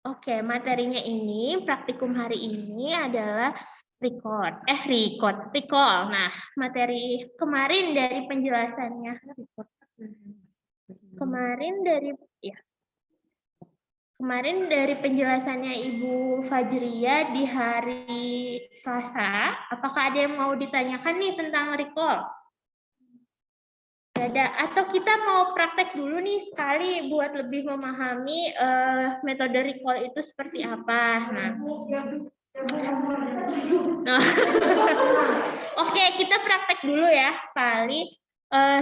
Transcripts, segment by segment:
Oke, materinya ini, praktikum hari ini adalah recall. Nah, materi kemarin dari penjelasannya, kemarin dari penjelasannya Ibu Fajria di hari Selasa, apakah ada yang mau ditanyakan nih tentang recall? Ada, atau kita mau praktek dulu nih sekali buat lebih memahami metode recall itu seperti apa. Nah, oke, kita praktek dulu ya sekali.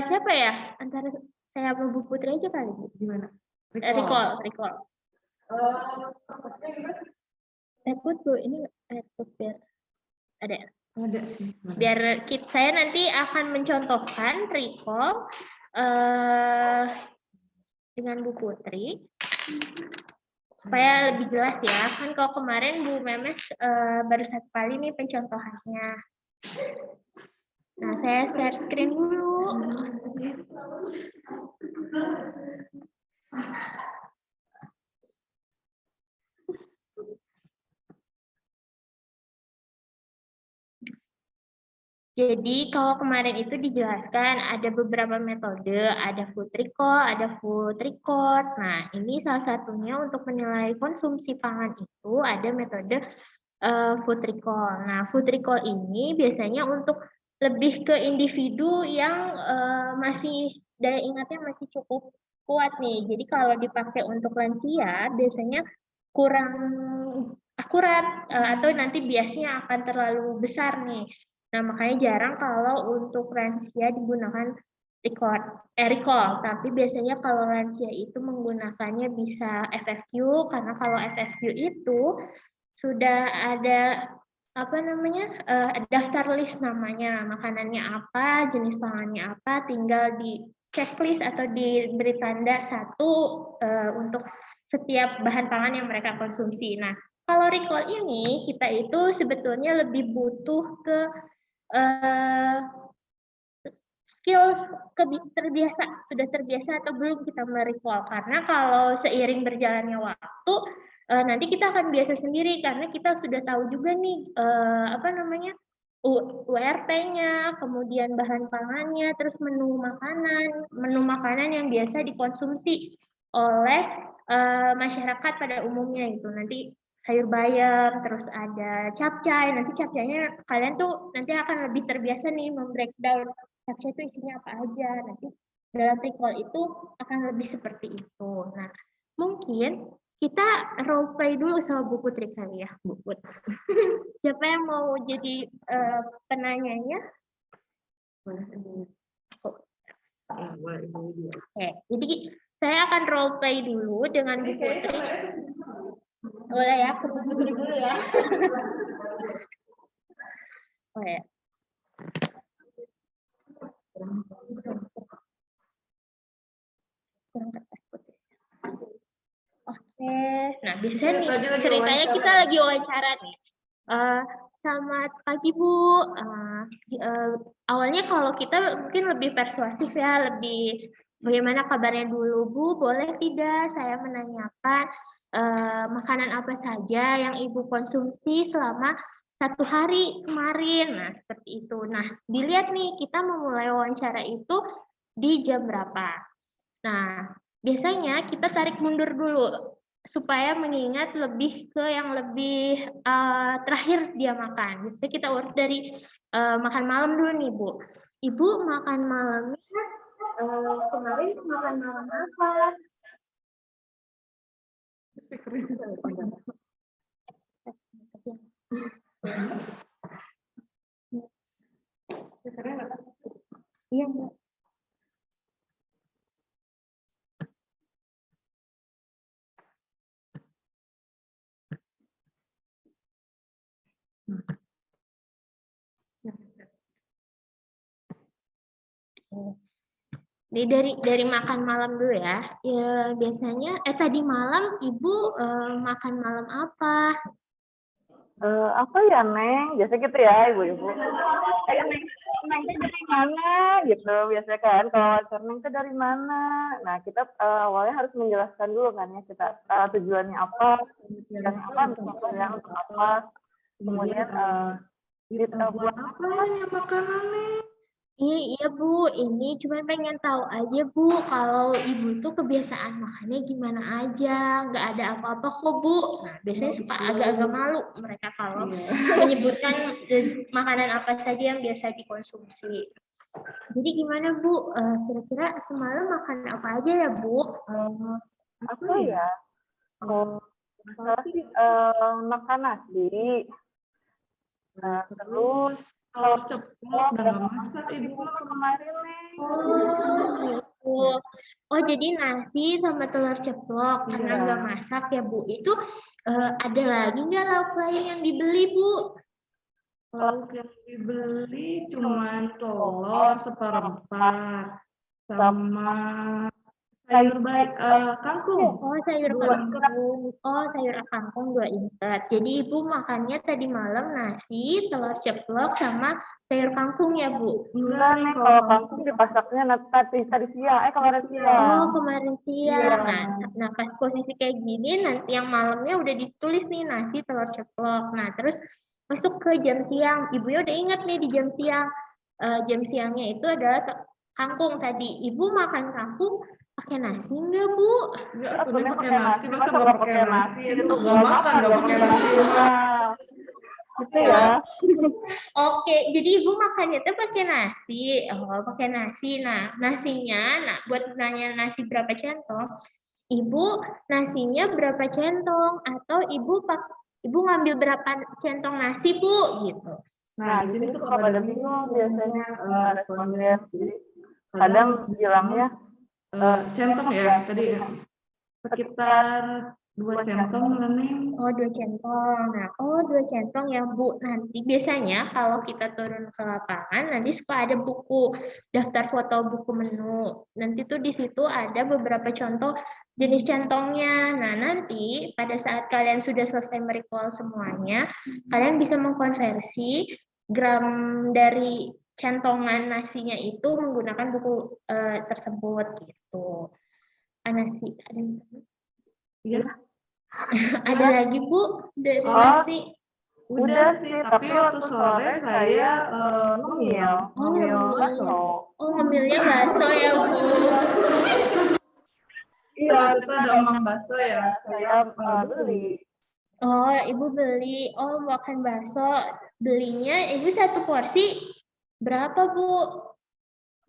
Siapa ya? Antara saya sama Bu Putri aja kali. Gimana? Recall. Put Bu, ini biar ada. Ada sih. Biar saya nanti akan mencontohkan recall dengan Bu Putri supaya lebih jelas ya. Kan kalau kemarin Bu Memes baru satu kali nih pencontohannya. Nah, saya share screen dulu. Jadi kalau kemarin itu dijelaskan ada beberapa metode, ada food recall, ada food record. Nah, ini salah satunya untuk menilai konsumsi pangan itu ada metode food recall. Nah, food recall ini biasanya untuk lebih ke individu yang masih daya ingatnya masih cukup kuat nih. Jadi kalau dipakai untuk lansia biasanya kurang akurat atau nanti biasnya akan terlalu besar nih. Nah, makanya jarang kalau untuk lansia digunakan recall, tapi biasanya kalau lansia itu menggunakannya bisa FFQ, karena kalau FFQ itu sudah ada apa namanya daftar list namanya, makanannya apa, jenis pangannya apa, tinggal di checklist atau diberi tanda satu untuk setiap bahan pangan yang mereka konsumsi. Nah, kalau recall ini kita itu sebetulnya lebih butuh ke skills sudah terbiasa atau belum kita merecall, karena kalau seiring berjalannya waktu nanti kita akan biasa sendiri karena kita sudah tahu juga nih apa namanya URT-nya, kemudian bahan pangannya, terus menu makanan yang biasa dikonsumsi oleh masyarakat pada umumnya itu. Nanti sayur bayam, terus ada capcay. Nanti capcaynya kalian tuh nanti akan lebih terbiasa nih membreakdown capcay itu isinya apa aja. Nanti dalam recall itu akan lebih seperti itu. Nah, mungkin kita role play dulu sama Bu Putri kali ya, Bu Put. Siapa yang mau jadi penanyanya? Oke, jadi saya akan role play dulu dengan Bu Putri. Boleh ya, ke Bu Putri dulu ya. Oh ya. Oke, nah biasanya nih ceritanya kita lagi wawancara nih. Selamat pagi Bu. Awalnya kalau kita mungkin lebih persuasif ya, lebih bagaimana kabarnya dulu Bu? Boleh tidak saya menanyakan makanan apa saja yang Ibu konsumsi selama satu hari kemarin? Nah seperti itu. Nah dilihat nih kita memulai wawancara itu di jam berapa? Nah biasanya kita tarik mundur dulu supaya mengingat lebih ke yang lebih terakhir dia makan. Biasanya kita urut dari makan malam dulu nih Bu. Ibu makan malamnya kemarin makan malam apa? Iya Mbak. Dari makan malam dulu ya. Ya biasanya tadi malam Ibu makan malam apa? Apa ya Neng? Biasa gitu ya ibu-ibu. Neng, Neng teh dari mana gitu biasanya kan kalau wawancara Neng teh dari mana. Nah kita awalnya harus menjelaskan dulu kan ya kita tujuannya apa, tujuannya apa misalnya untuk apa, kemudian Buat buat apa apa. ini makanannya? Iya Bu, ini cuma pengen tahu aja Bu, kalau Ibu tuh kebiasaan makannya gimana aja, nggak ada apa-apa kok Bu. Nah, biasanya suka agak-agak malu mereka kalau menyebutkan makanan apa saja yang biasa dikonsumsi. Jadi gimana Bu, kira-kira semalam makan apa aja ya Bu? Apa ya? Kalau masalah sih makan nasi. Terus Telur ceplok udah dan nggak nggak masak masak ibu ibu mah kemarin nih. Oh gitu. Oh jadi nasi sama telur ceplok karena Iya. nggak masak ya Bu. Itu ada lagi nggak lauk lain yang dibeli Bu? lauk yang dibeli cuma telur seperempat sama sayur baik kangkung Oh sayur dua. kangkung. Oh sayur kangkung dua ingat. Jadi Ibu makannya tadi malam nasi, telur ceplok sama sayur kangkung ya Bu? Enggak nih kalau kangkung dipasaknya tadi siang, kemarin Oh, siang. kemarin Iya. siang. Nah, pas posisi kayak gini, nanti yang malamnya udah ditulis nih nasi telur ceplok. Nah, terus masuk ke jam siang. Ibunya udah ingat nih di jam siang. Jam siangnya itu adalah kangkung tadi. Ibu makan kangkung pakai nasi enggak, Bu? Enggak, Aku tuh nih pakai pakai nasi nasi, masa masa nggak nggak pakai pakai nasi nasi? itu Itu nggak makan nggak pakai nasi mah. Nah, gitu ya. Oke, jadi ibu makannya tuh pakai nasi. Oh, pakai nasi. Nah, nasinya, nah buat nanya nasi berapa centong, ibu nasinya berapa centong atau ibu ngambil berapa centong nasi bu gitu. Nah, di sini suka suka pada pada bingung bingung biasanya responden. responden. Jadi Kadang kadang bilangnya centong ya tadi sekitar 2 centong lah Neng. Oh, 2 centong. Nah, oh 2 centong ya Bu. Nanti biasanya kalau kita turun ke lapangan, nanti suka ada buku daftar foto buku menu. Nanti tuh di situ ada beberapa contoh jenis centongnya. Nah, nanti pada saat kalian sudah selesai merecall semuanya, kalian bisa mengkonversi gram dari centongan nasinya itu menggunakan buku tersebut gitu. Nasi, Iya. ada lagi Bu dari Oh, nasi. Udah sih, tapi waktu sore saya ngemil, Oh, ngemil bakso. oh ngambilnya bakso ya Bu. Iya, kita ada emang bakso ya, saya beli. Oh, Ibu beli. Oh, makan bakso. Belinya Ibu satu porsi berapa Bu?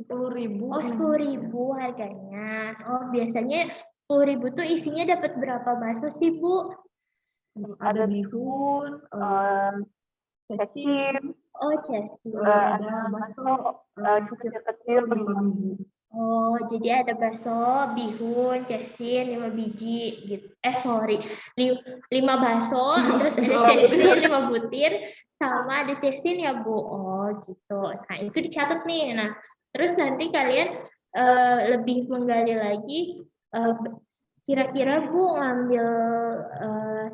10.000. Oh, 10.000 harganya. Oh, biasanya 10.000 tuh isinya dapat berapa bakso sih Bu? Ada bihun, cacing, Oh, jadi. ada bakso kecil-kecil 5 biji. Oh, jadi ada bakso, bihun, cesin 5 biji gitu. Sorry, 5 bakso, terus ada cesin 5 butir, sama ada cesin ya Bu. Oh, gitu. Nah, itu dicatat nih. Nah, terus nanti kalian lebih menggali lagi eh, kira-kira Bu ngambil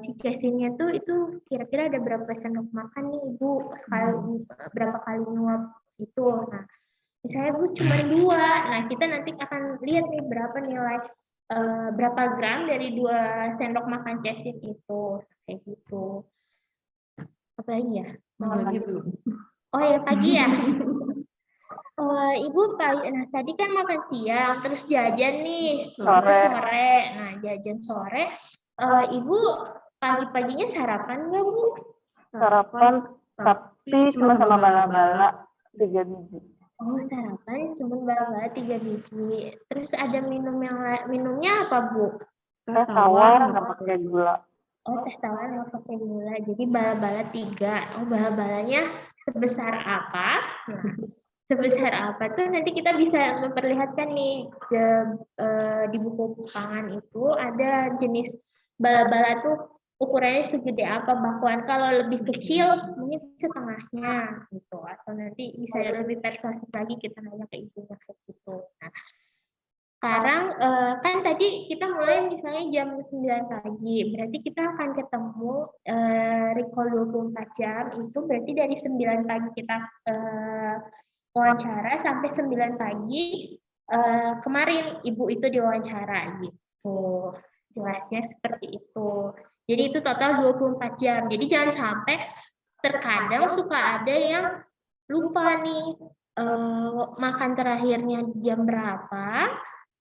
si cesinnya tuh itu kira-kira ada berapa sendok makan nih Ibu sekali berapa kali nyuap itu. Nah, misalnya Bu cuma 2, nah kita nanti akan lihat nih berapa nilai berapa gram dari 2 sendok makan cesin itu kayak gitu. Apa lagi ya? Gitu. Oh ya pagi ya. Ibu pagi, nah tadi kan makan siang, terus jajan nih, itu sore. Nah jajan sore, Ibu pagi-paginya sarapan nggak Bu? Sarapan tapi cuma sama bala-bala 3 biji. Oh, sarapan cuma bala 3 biji. Terus ada minumnya apa, Bu? Teh tawar nggak pakai gula. Oh, teh tawar nggak pakai gula. Jadi bala-bala 3. Oh, bala-balanya sebesar apa? Nah, sebesar apa tuh nanti kita bisa memperlihatkan nih di buku pangan itu ada jenis bala-bala tuh ukurannya segede apa bahkan kalau lebih kecil mungkin setengahnya gitu atau nanti bisa lebih persuasif lagi kita nanya ke ibunya kayak gitu. Nah, Sekarang kan tadi kita mulai misalnya jam 9 pagi, berarti kita akan ketemu recall 24 jam, itu berarti dari 9 pagi kita wawancara sampai 9 pagi kemarin ibu itu diwawancara gitu. Jelasnya seperti itu. Jadi itu total 24 jam. Jadi jangan sampai terkadang suka ada yang lupa nih makan terakhirnya jam berapa.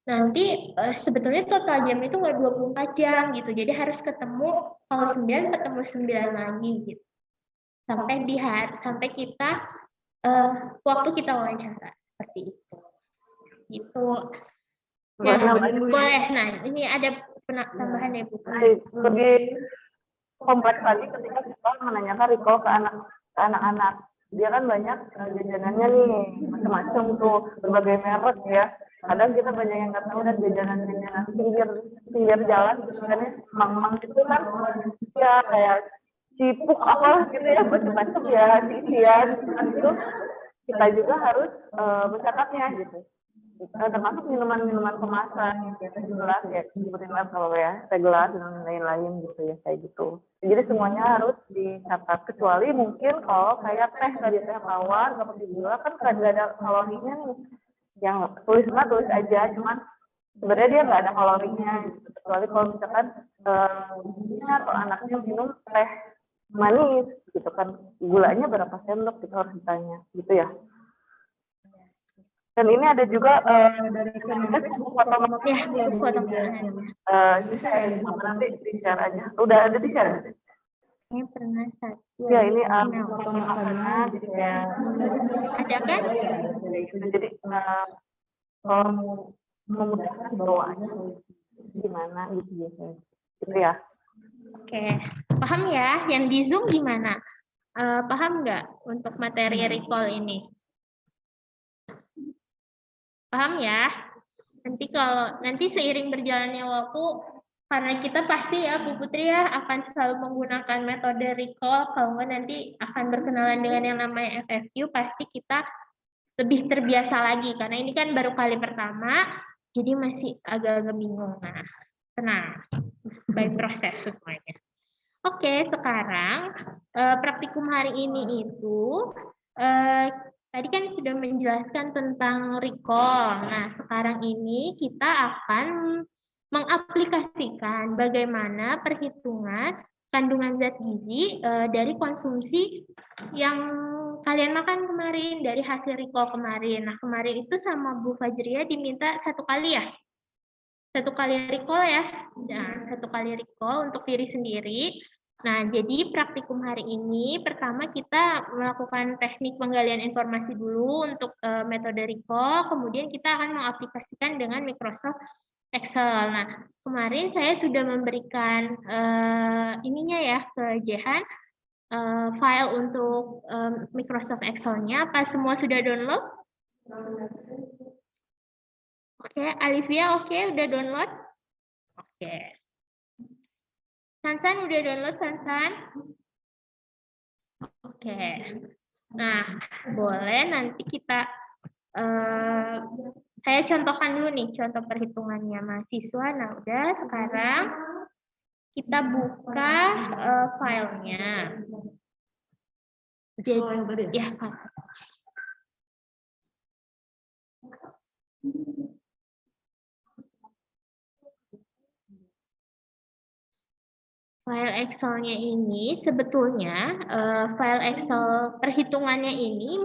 Nanti sebetulnya total jam itu nggak 24 jam gitu. Jadi harus ketemu kalau 9 ketemu 9 lagi gitu. Sampai kita waktu kita wawancara seperti itu. Gitu. Ya, boleh. Nah, ini ada tambahan ya Bu. Lebih kompleks lagi ketika kita menanyakan recall ke anak-anak. Dia kan banyak jajanannya nih, macam-macam tuh, berbagai merek ya. Kadang kita banyak yang nggak tahu dan jajanan-jajanan pinggir jalan, misalnya mang-mang itu kan ya kayak cipuk apa gitu ya, macam-macam ya, isian itu kita juga harus mencatatnya gitu. Termasuk minuman-minuman kemasan gitu, gelas ya, sebutin lah kalau ya, teh gelas dan lain-lain gitu ya, kayak gitu. Jadi semuanya harus dicatat, kecuali mungkin kalau kayak teh tadi, teh tawar nggak perlu gula kan nggak ada kalorinya nih. Yang tulis aja, cuman sebenarnya dia nggak ada kalorinya gitu. Kecuali kalau misalkan atau anaknya minum teh manis gitu kan, gulanya berapa sendok kita harus ditanya gitu ya. Dan ini ada juga dari Kemenkes foto nanti di-share aja. Udah ada di-share? Ini pernah satu. Ya, ini foto makanan jadi kayak ada kan? Jadi kalau memudahkan bawa aja gimana gitu biasanya. Gitu ya. Oke, paham ya? Yang di Zoom gimana? Paham nggak untuk materi recall ini? Paham ya? Nanti seiring berjalannya waktu, karena kita pasti ya Bu Putri ya akan selalu menggunakan metode recall, kalau nggak nanti akan berkenalan dengan yang namanya FFQ, pasti kita lebih terbiasa lagi, karena ini kan baru kali pertama, jadi masih agak-agak bingung. Nah, tenang, by proses semuanya. Oke, sekarang praktikum hari ini itu tadi kan sudah menjelaskan tentang recall. Nah, sekarang ini kita akan mengaplikasikan bagaimana perhitungan kandungan zat gizi dari konsumsi yang kalian makan kemarin, dari hasil recall kemarin. Nah, kemarin itu sama Bu Fajria diminta 1 kali ya? 1 kali recall ya? Nah, 1 kali recall untuk diri sendiri. Nah, jadi praktikum hari ini pertama kita melakukan teknik penggalian informasi dulu untuk metode recall, kemudian kita akan mengaplikasikan dengan Microsoft Excel. Nah, kemarin saya sudah memberikan ininya ya ke Jehan, file untuk Microsoft Excel-nya. Apa semua sudah download? Oke, Alivia oke, udah download? Oke. Sansan udah download, Sansan? Oke. Nah, boleh nanti kita saya contohkan dulu nih contoh perhitungannya mahasiswa. Nah, udah sekarang kita buka filenya. Jadi, ya, Pak. File Excel-nya ini sebetulnya file Excel perhitungannya ini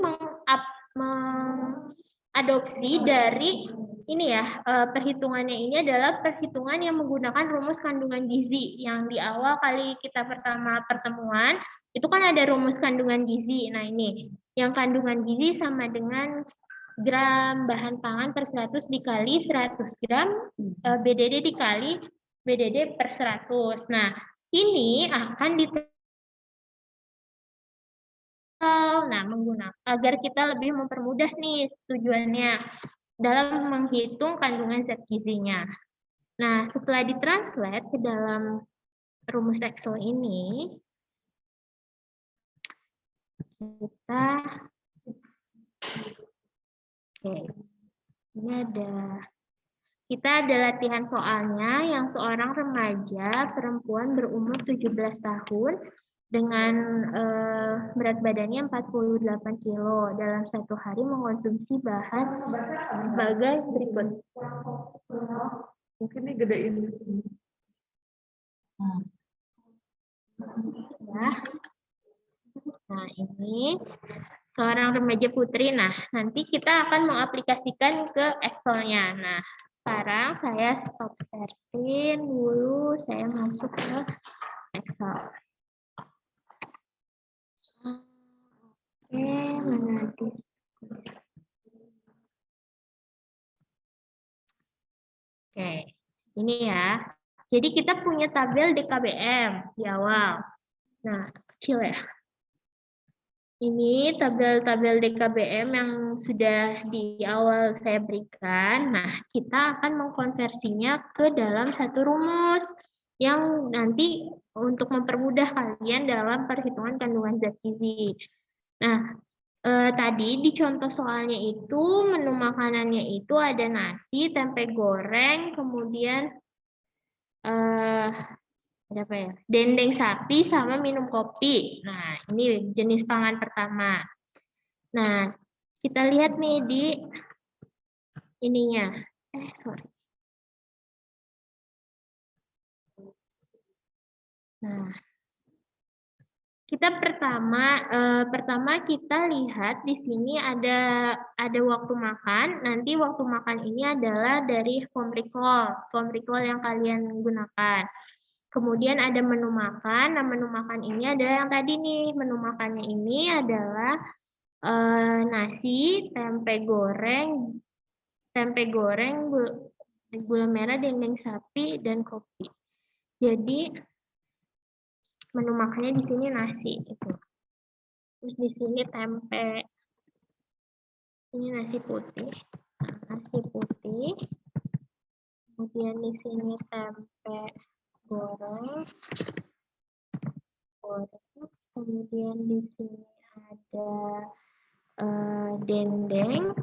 mengadopsi dari ini ya, perhitungannya ini adalah perhitungan yang menggunakan rumus kandungan gizi yang di awal kali kita pertama pertemuan itu kan ada rumus kandungan gizi. Nah, ini yang kandungan gizi sama dengan gram bahan pangan per 100 dikali 100 gram BDD dikali BDD per 100. Nah, ini akan menggunakan agar kita lebih mempermudah nih tujuannya dalam menghitung kandungan zat gizinya. Nah, setelah ditranslate ke dalam rumus Excel ini, kita ini ada Kita ada latihan soalnya yang seorang remaja perempuan berumur 17 tahun dengan berat badannya 48 kilo dalam satu hari mengkonsumsi bahan sebagai berikut. Mungkin ini gedein di sini. Ya. Nah, ini seorang remaja putri. Nah, nanti kita akan mengaplikasikan ke Excel-nya. Nah, sekarang saya stop sharing dulu, saya masuk ke Excel. Oke, mana Oke, ini ya. Jadi kita punya tabel DKBM di awal. Nah, kecil ya. Ini tabel-tabel DKBM yang sudah di awal saya berikan. Nah, kita akan mengkonversinya ke dalam satu rumus yang nanti untuk mempermudah kalian dalam perhitungan kandungan zat gizi. Nah, tadi di contoh soalnya itu menu makanannya itu ada nasi, tempe goreng, kemudian ada apa ya? Dendeng sapi sama minum kopi. Nah, ini jenis pangan pertama. Nah, kita lihat nih di ininya. Sorry. Nah, kita pertama kita lihat di sini ada waktu makan. Nanti waktu makan ini adalah dari form recall yang kalian gunakan. Kemudian ada menu makan. Nah, menu makan ini adalah yang tadi nih. Menu makannya ini adalah nasi, tempe goreng, gula merah, dendeng sapi, dan kopi. Jadi menu makannya di sini nasi itu. Terus di sini tempe. Ini nasi putih. Nasi putih. Kemudian di sini tempe goreng. Kemudian di sini ada dendeng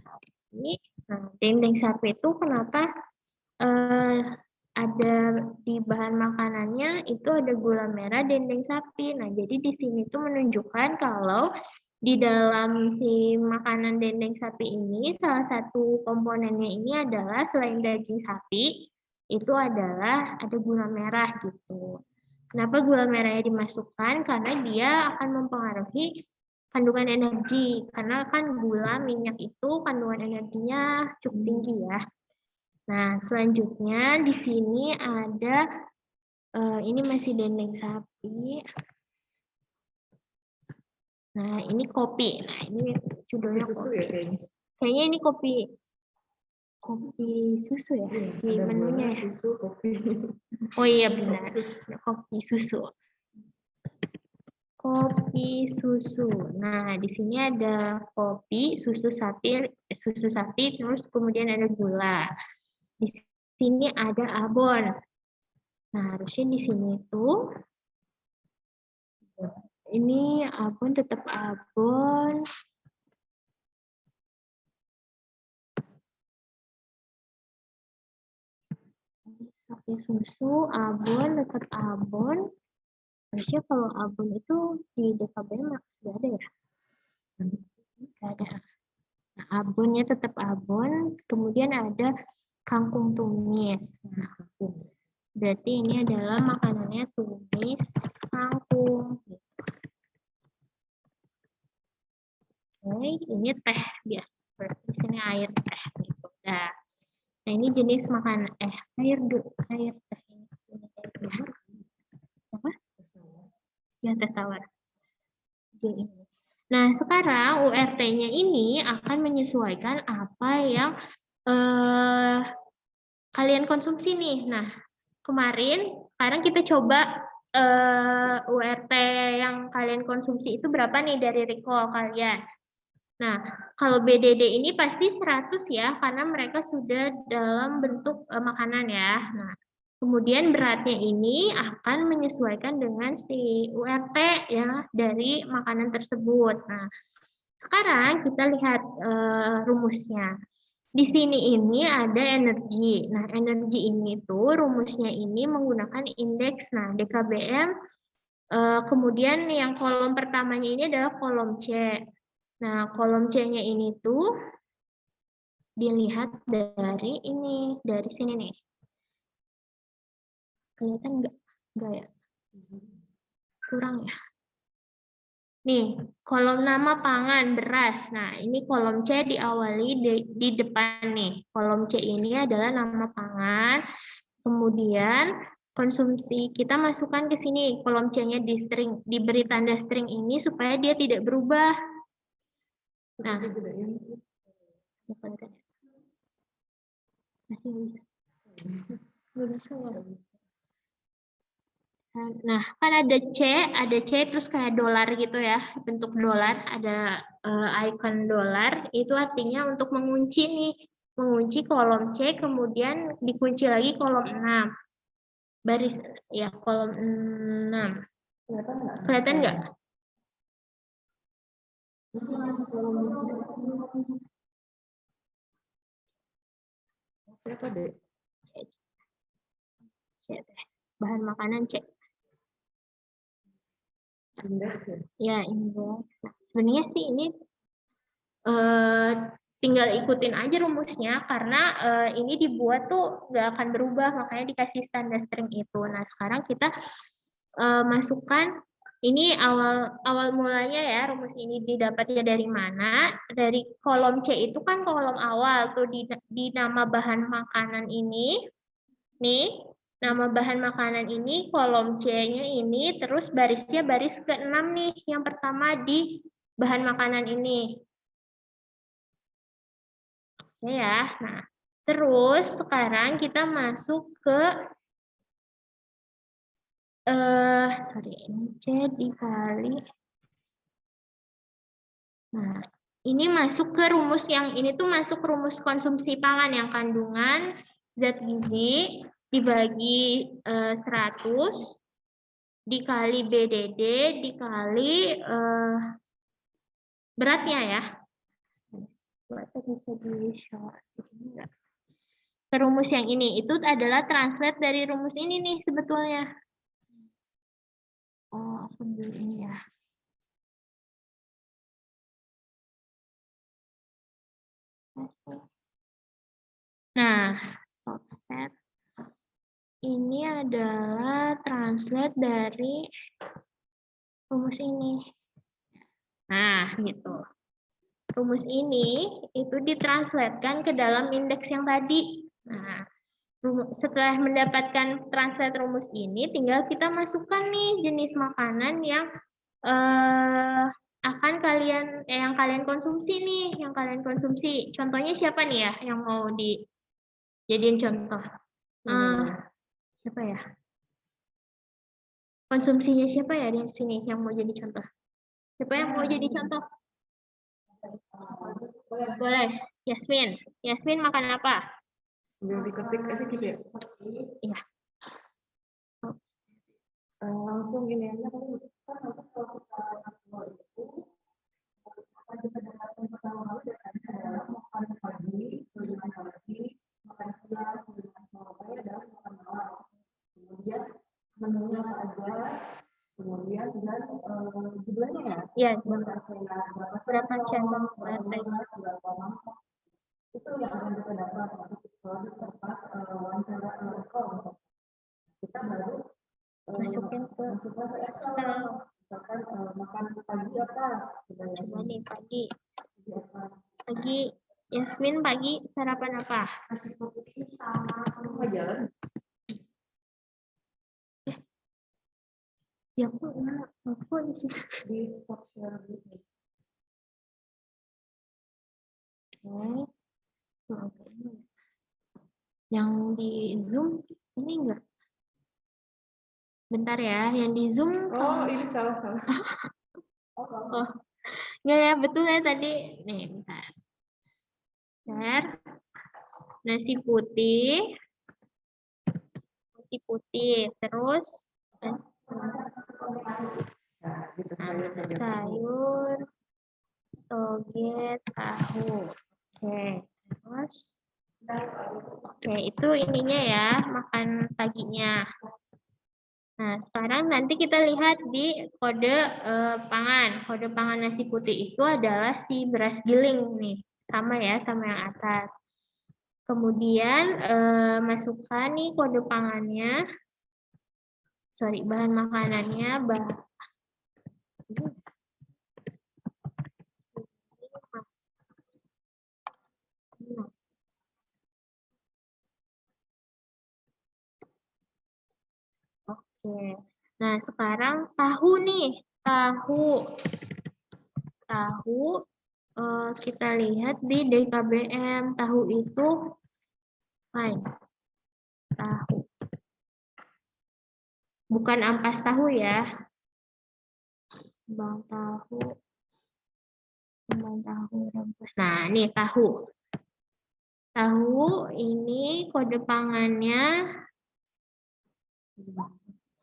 sapi. Nah, dendeng sapi itu kenapa ada di bahan makanannya itu ada gula merah dendeng sapi. Nah, jadi di sini tuh menunjukkan kalau di dalam si makanan dendeng sapi ini salah satu komponennya ini adalah selain daging sapi itu adalah ada gula merah gitu. Kenapa gula merahnya dimasukkan? Karena dia akan mempengaruhi kandungan energi. Karena kan gula, minyak itu kandungan energinya cukup tinggi ya. Nah, selanjutnya di sini ada, ini masih dendeng sapi. Nah, ini kopi. Nah, ini judulnya kopi. Ya, kayaknya ini kopi susu ya, di menunya ya. Susu, kopi. Oh iya benar, kopi susu. Kopi susu. Nah, di sini ada kopi, susu sapi, terus kemudian ada gula. Di sini ada abon. Nah, harusnya di sini tuh ini abon tetap abon. Sapi susu, abon tetap abon. Harusnya kalau abon itu di DKBM sudah ada ya? Tidak ada. Nah, abonnya tetap abon, kemudian ada kangkung tumis. Nah, berarti ini adalah makanannya tumis kangkung. Oke, ini teh biasa. Berarti di sini air teh gitu. Nah, ini jenis makanan air teh ini. Apa? Ya, teh tawar. Ini. Nah, sekarang URT-nya ini akan menyesuaikan apa yang kalian konsumsi nih. Nah, sekarang kita coba URT yang kalian konsumsi itu berapa nih dari recall kalian. Nah, kalau BDD ini pasti 100 ya, karena mereka sudah dalam bentuk makanan ya. Nah, kemudian beratnya ini akan menyesuaikan dengan si URT ya dari makanan tersebut. Nah, Sekarang kita lihat rumusnya. Di sini ini ada energi. Nah, energi ini tuh rumusnya ini menggunakan indeks. Nah, DKBM. Kemudian yang kolom pertamanya ini adalah kolom C. Nah, kolom C-nya ini tuh dilihat dari ini, dari sini nih. Kelihatan nggak? Nggak ya? Kurang ya? Nih, kolom nama pangan, beras. Nah, ini kolom C diawali di depan nih. Kolom C ini adalah nama pangan. Kemudian konsumsi kita masukkan ke sini. Kolom C-nya di string, diberi tanda string ini supaya dia tidak berubah. Nah, masih bisa. Nah, kan ada C terus kayak dolar gitu ya, bentuk dolar, ada icon dolar, itu artinya untuk mengunci nih, mengunci kolom C, kemudian dikunci lagi kolom 6. Baris, ya kolom 6. Kelihatan nggak? Siapa deh? C, bahan makanan C. Indeks ya? Ya, indeks. Nah, sebenarnya sih ini tinggal ikutin aja rumusnya karena ini dibuat tuh nggak akan berubah, makanya dikasih standar string itu. Nah, sekarang kita masukkan ini awal mulanya ya, rumus ini didapatnya dari mana? Dari kolom C itu kan kolom awal tuh di nama bahan makanan ini. Nih, nama bahan makanan ini kolom C-nya ini, terus barisnya baris ke-6 nih, yang pertama di bahan makanan ini. Oke ya. Nah, terus sekarang kita masuk ke sorry, ini C dikali. Nah, ini masuk ke rumus yang ini tuh masuk rumus konsumsi pangan yang kandungan zat gizi dibagi 100 dikali BDD dikali beratnya ya. Ke rumus yang ini itu adalah translate dari rumus ini nih sebetulnya. Oh, aku dulu ini ya. Nah, subset ini adalah translate dari rumus ini. Nah, gitu. Rumus ini itu ditranslatekan ke dalam indeks yang tadi. Nah, setelah mendapatkan translate rumus ini, tinggal kita masukkan nih jenis makanan yang akan yang kalian konsumsi nih, yang kalian konsumsi. Contohnya siapa nih ya yang mau dijadiin contoh? Siapa ya? Konsumsinya siapa ya di sini yang mau jadi contoh? Siapa yang mau jadi contoh? Boleh. Yasmin. Yasmin makan apa? Sambil diketik aja gitu ya? Iya. Langsung gini aja. Menunya aja, kemudian dan jumlahnya ya? Iya, berapa channel Itu yang akan kita dapat pas wawancara call. Kita baru masukin ke Excel. misalkan makan pagi apa? Coba nih pagi. Pagi Yasmin pagi sarapan apa? Nasi putih sama jalan. Ya aku Di software gitu. Yang di Zoom ini enggak? Bentar ya, yang di Zoom. Oh, ini salah. Oh, enggak ya, betul ya tadi. Nih, bentar. Nasi putih. Terus sayur. toge, tahu. Oke, terus. Oke, itu ininya ya, makan paginya. Nah, sekarang nanti kita lihat di kode pangan. Kode pangan nasi putih itu adalah si beras giling nih. Sama ya, sama yang atas. Kemudian masukkan nih kode pangannya. Sorry, bahan makanannya. Oke. Nah, sekarang tahu nih. Tahu kita lihat di DKBM. Tahu itu tahu. Bukan ampas tahu ya. Bang tahu. Rebus. Nah, ini tahu. Tahu ini kode pangannya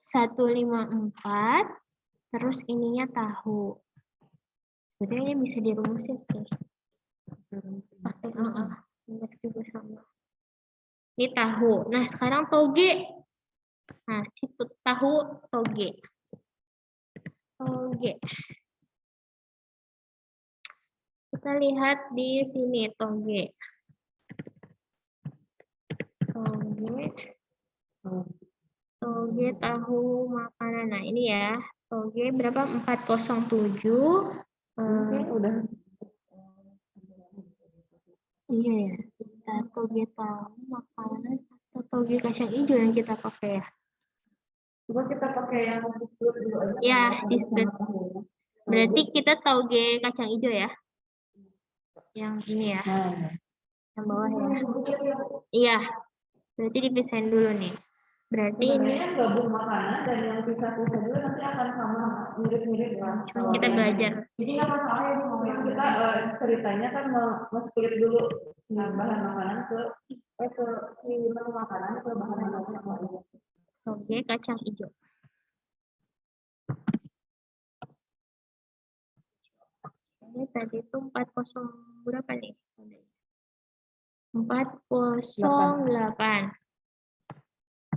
154, terus ininya tahu. Sebenarnya bisa dirumusin sih. Pakai indeks juga sama. Ini tahu. Nah, sekarang toge. Nah, situ tahu toge. Toge. Kita lihat di sini toge. Toge tahu makanan. Nah, ini ya. Toge berapa? 407. Udah. Iya ya. Kita toge tahu makanan atau toge kacang hijau yang kita pakai ya. Coba kita pakai yang disebut dulu aja. Ya, disebut. Berarti kita toge kacang hijau ya. Yang ini ya. Yang bawah ya. Iya. Berarti dipisahin dulu nih. Berarti ini kan gabung makanan dan yang pisah-pisah dulu nanti akan sama mirip-mirip kan. kita belajar. Jadi nggak masalah ya kita ceritanya kan split dulu bahan makanan ke menu makanan ke bahan makanan yang lain. Toge kacang hijau. Ini tadi itu 40 berapa nih? 408.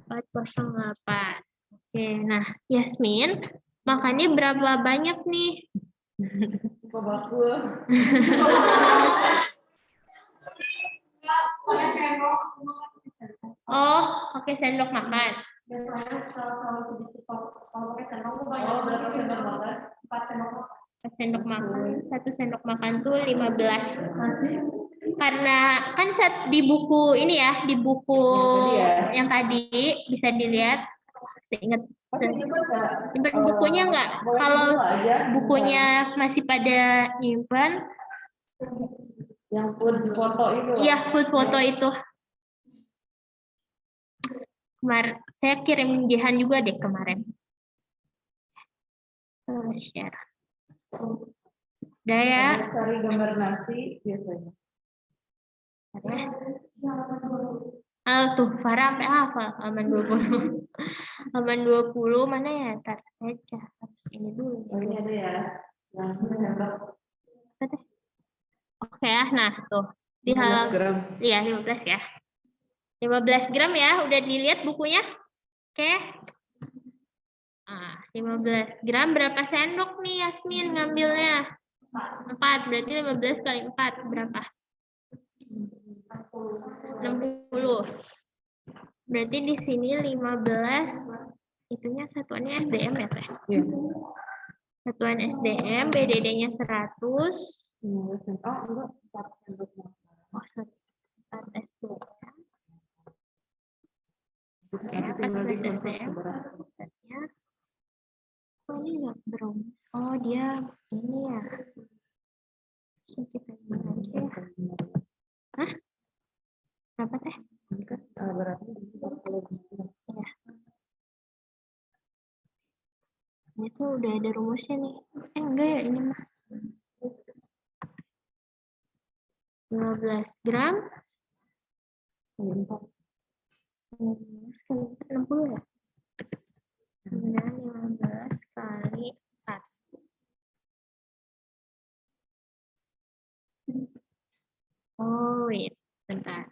408. Oke, nah Yasmin, makannya berapa banyak nih? Bakul. Oh, pakai sendok makan. Biasanya kalau sedikit kalau pakai sendok tuh banyak. Oh, berapa sendok makan? 4 sendok makan. 4 sendok makan, 1 sendok makan tuh 15. Karena kan saat di buku ini ya, di buku yang tadi bisa dilihat. Ingat bukunya enggak? Kalau bukunya masih pada nyimpan, yang food foto itu. iya, food foto itu. Saya kirim Jihan juga deh kemarin. Share. Udah ya. Cari gambar nasi biasanya. Tuh, Farah sampai hafal halaman 20. Halaman 20 mana ya? Ntar saja. Harus ini dulu. Ini ada ya. Oke ya, nah tuh. Di halaman, iya 15 ya. 15 gram ya, udah dilihat bukunya? Oke. 15 gram berapa sendok nih Yasmin ngambilnya? 4, berarti 15 kali 4 berapa? 60. Berarti di sini 15, itunya satuannya SDM ya Teh? Iya. Satuan SDM, BDD-nya 100. Oh, enggak. 4 sendok makan. Oh, 4 SDM. Oke, Tinggal 14 SDM. Oh, ini nggak berumus. Oh, dia ini ya. So, kita ini aja ya. Hah? Berapa Teh? Berarti 40. Ya. Ini tuh udah ada rumusnya nih. Enggak ya ini mah. 15 gram. 15 kali 60 ya? 15 kali 4. Oh, wait. Bentar.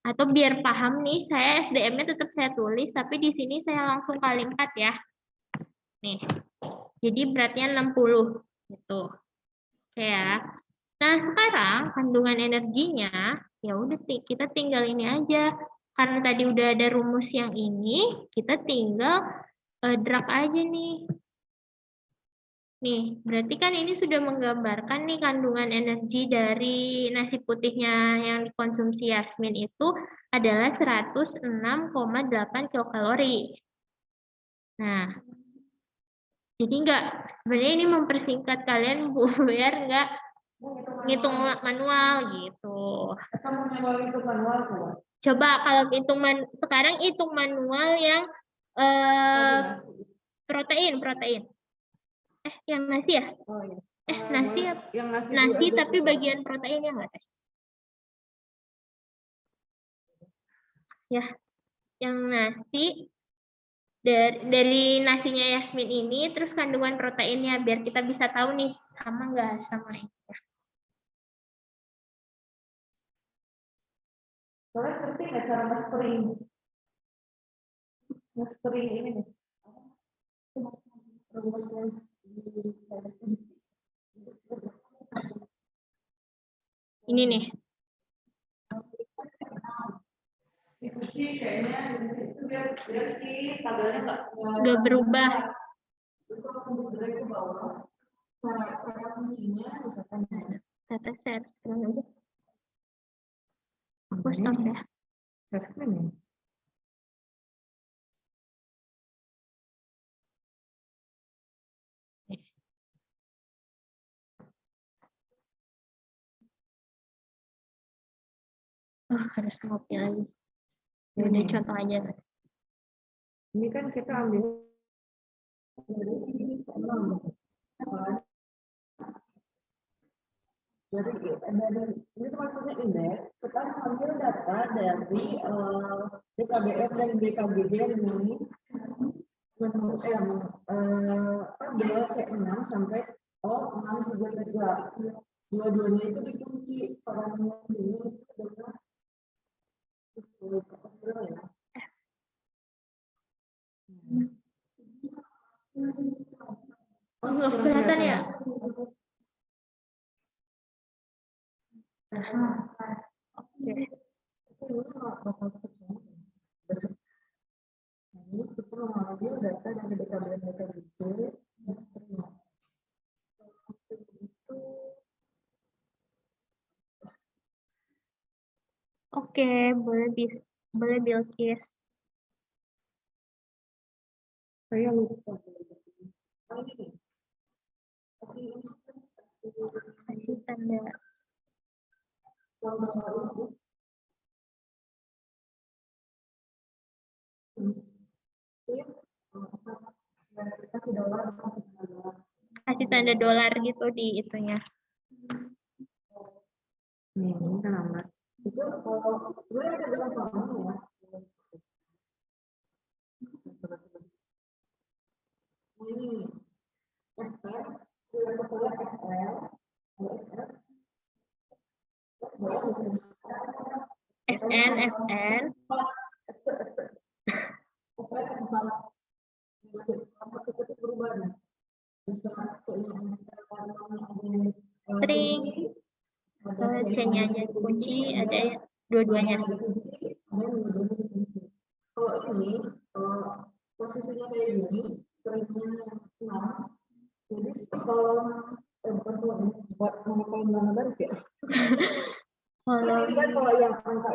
Atau biar paham nih, saya SDM-nya tetap saya tulis, tapi di sini saya langsung kali 4 ya. Nih. Jadi beratnya 60 gitu. Oke ya. Nah, sekarang kandungan energinya ya udah kita tinggal ini aja. Karena tadi udah ada rumus yang ini, kita tinggal drag aja nih. Nih, berarti kan ini sudah menggambarkan nih kandungan energi dari nasi putihnya yang dikonsumsi Yasmin itu adalah 106,8 kilokalori. Nah, jadi sebenarnya ini mempersingkat kalian biar nggak ngitung manual gitu. Coba kalau sekarang hitung manual yang protein. Yang nasi ya? Oh, iya. Nasi ya? Yang Nasi tapi bagian proteinnya nggak teh? Ya, yang nasi dari nasinya Yasmin ini, terus kandungan proteinnya biar kita bisa tahu nih sama nggak sama ini. Soalnya ngerti nggak cara mastering? Mastering ini nih. Rumusnya Ini nih. itu sih kayaknya itu biar si tabelnya Nggak berubah. ke bawah. Cara kuncinya misalkan Tata share screen aja. Aku stop ya. share screen ya. Harus ngopi lagi. Ya udah contoh aja. Ini kan kita ambil dari ini tuh maksudnya indeks, kita ambil data dari DKBR dan DKBG ini tabel C6 sampai O633. Dua-duanya itu dikunci orangnya ini dengan ya. Nggak kelihatan ya? Oke. Ini kita mengambil data dari DKBR DKBG. Oke, boleh Bilkis. Saya lupa. Kasih tanda. Kasih tanda dolar gitu di itunya. Nih, ini kan amat. Itu kalau sebenarnya ada dalam formulnya ya. Ini FR, sudah kepada FR, FN. String. C-nya aja kunci, ada dua-duanya. Kalau ini, posisinya kayak gini, stringnya 6. Jadi kalau buat kolom mana baris ya?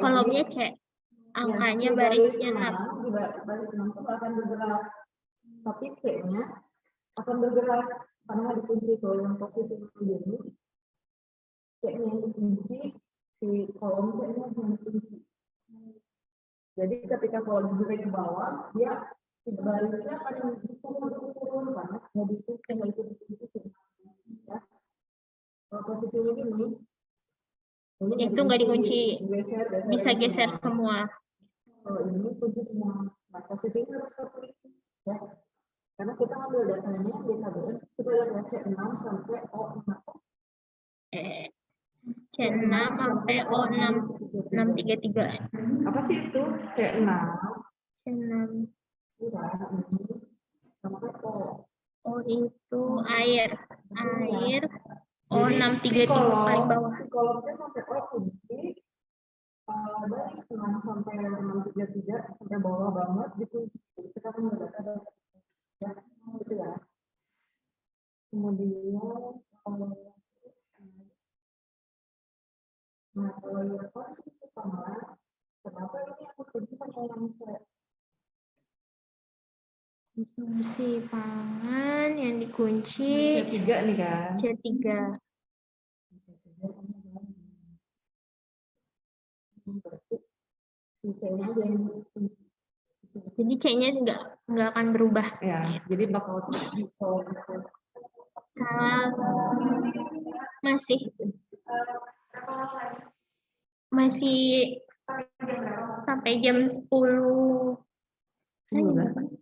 Kolomnya C. Angkanya barisnya 6. Di baris 6 itu akan bergerak. Tapi C-nya akan bergerak karena dikunci kalau yang posisi begini. C-nya yang dikunci, si kolom C-nya yang dikunci. Jadi ketika kolom bergerak ke bawah, dia barisnya akan turun karena nggak dikunci, nggak dikunci. Ya. Kalau posisinya gini, itu nggak dikunci, bisa geser semua. Kalau ini kunci semua. Nah, posisinya harus seperti itu, ya. Karena kita ambil datanya DKBR, kita lihat C6 sampai O6. C6 sampai O6, 633. Apa sih itu? C6. C6. Sama O. O itu air. Air. Jadi, O633 paling bawah. psikolognya sampai O kunci. Dari 6 sampai 633 sampai bawah banget gitu. Kita kan nggak ada ya, gitu ya. Kemudian nah kalau yang konsumsi utama, kenapa ini aku kunci pakai yang C? Konsumsi pangan yang dikunci C3 nih kan. C3. Jadi C-nya nggak akan berubah. Ya, jadi bakal masih sampai jam 10.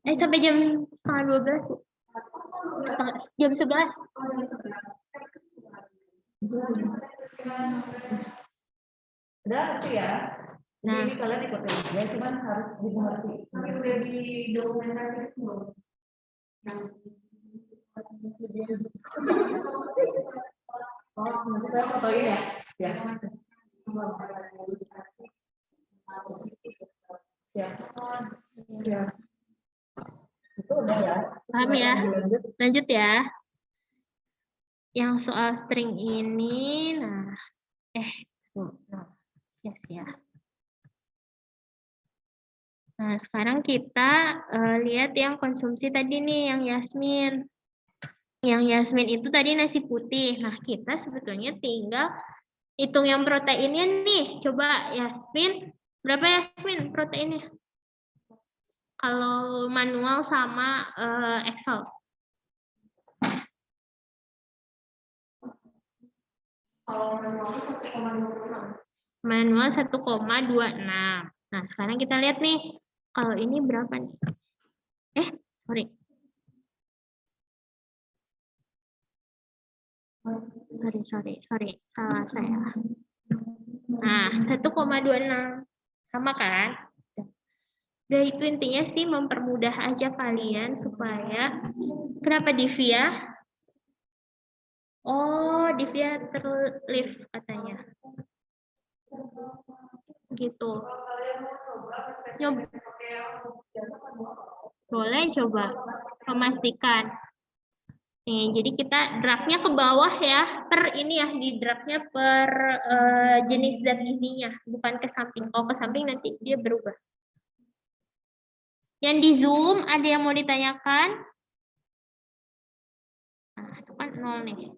Sampai jam setengah 12. Jam 11. udah itu ya. Nah, Ini kalian ikut ya, cuman harus dimengerti. Udah di dokumentasi belum? Oh, nanti saya fotoin ya. Ya. Ya. Ya. Itu udah ya. paham ya? Lanjut ya. Yang soal string ini, nah, yes ya. Nah, sekarang kita lihat yang konsumsi tadi nih, yang Yasmin. Yang Yasmin itu tadi nasi putih. Nah, kita sebetulnya tinggal hitung yang proteinnya nih. Coba Yasmin, berapa Yasmin proteinnya? Kalau manual sama Excel. Manual 1,26. Nah, sekarang kita lihat nih. Kalau ini berapa nih? Sorry. Salah saya. Nah, 1,26. Sama kan? Udah itu intinya sih mempermudah aja kalian supaya kenapa Divya? Oh, Divya terlift katanya. Gitu. Boleh coba memastikan. Nih, jadi kita dragnya ke bawah ya, per ini ya, di dragnya per jenis zat gizinya, bukan ke samping. Kalau ke samping nanti dia berubah. Yang di Zoom ada yang mau ditanyakan? Nah, itu kan 0 nih.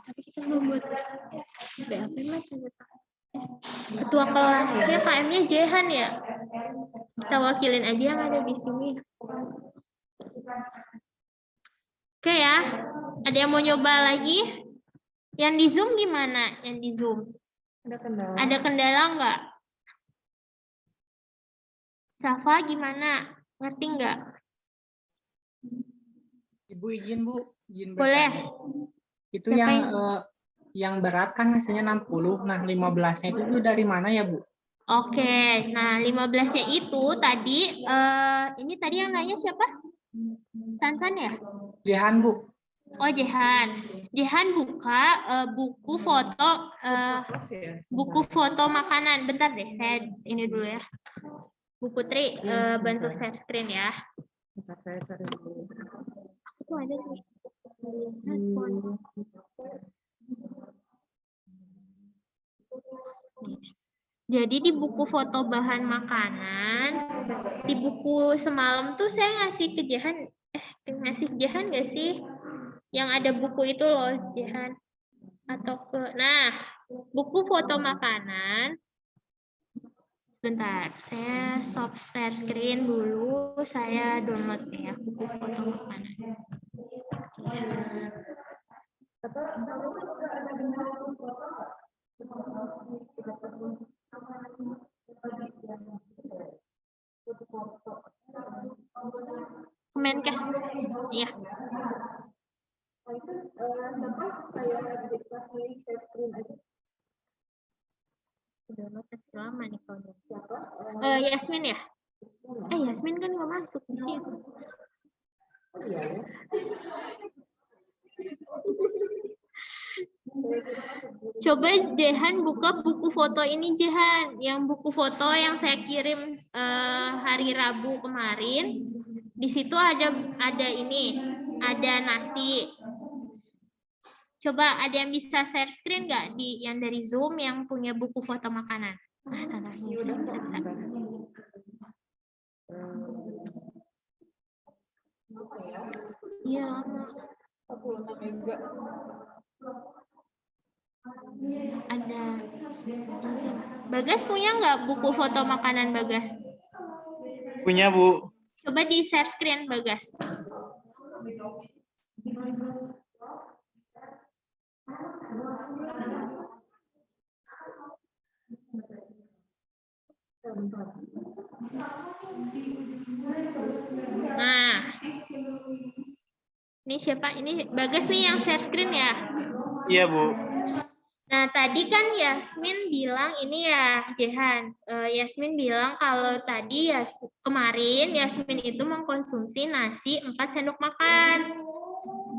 Tapi kita belum buat BAP mas. Ketua kelasnya KM-nya Jehan ya. Kita wakilin aja yang ada di sini. Oke ya. Ada yang mau nyoba lagi? Yang di Zoom gimana? Yang di Zoom? Ada kendala nggak? Safa gimana? Ngerti nggak? Ibu izin Bu, izin Boleh. bertanya. Itu Siapa yang berat kan hasilnya 60, nah 15-nya itu dari mana ya Bu? Oke, nah 15-nya itu tadi, ini tadi yang nanya siapa? Sansan ya? Jehan Bu. Oh Jehan. Jehan buka buku foto makanan. Bentar deh, saya ini dulu ya. Bu Putri bantu share screen ya. Aku ada nih. Jadi di buku foto bahan makanan, di buku semalam tuh saya ngasih ke Jehan nggak sih? Yang ada buku itu loh Jehan. Nah buku foto makanan Bentar, saya stop share screen dulu. Saya download ya buku foto makanan. Kemenkes, ya. Siapa saya kasih share screen aja. Download lama nih kalau. Siapa? Yasmin ya? Yasmin kan nggak masuk. Iya ya. Coba Jehan buka buku foto ini Jehan, yang buku foto yang saya kirim hari Rabu kemarin. Di situ ada ini, ada nasi. Coba ada yang bisa share screen nggak di yang dari Zoom yang punya buku foto makanan? Nah, tanahnya bisa. Iya lama. Ada. Bagas punya nggak buku foto makanan Bagas? Punya, Bu. Coba di share screen Bagas. Nah, ini siapa? Ini Bagas nih yang share screen ya? Iya, Bu. Nah, tadi kan Yasmin bilang ini ya, Jehan. Yasmin bilang kalau tadi kemarin Yasmin itu mengkonsumsi nasi 4 sendok makan.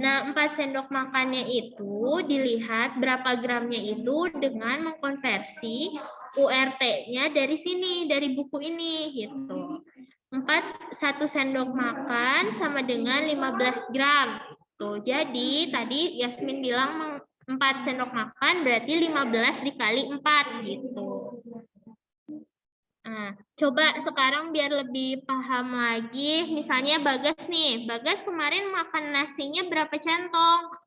Nah, 4 sendok makannya itu dilihat berapa gramnya itu dengan mengkonversi URT-nya dari sini, dari buku ini gitu. 1 sendok makan sama dengan 15 gram. Tuh, jadi tadi Yasmin bilang 4 sendok makan berarti 15 dikali 4 gitu. Nah, coba sekarang biar lebih paham lagi, misalnya Bagas nih. Bagas kemarin makan nasinya berapa centong?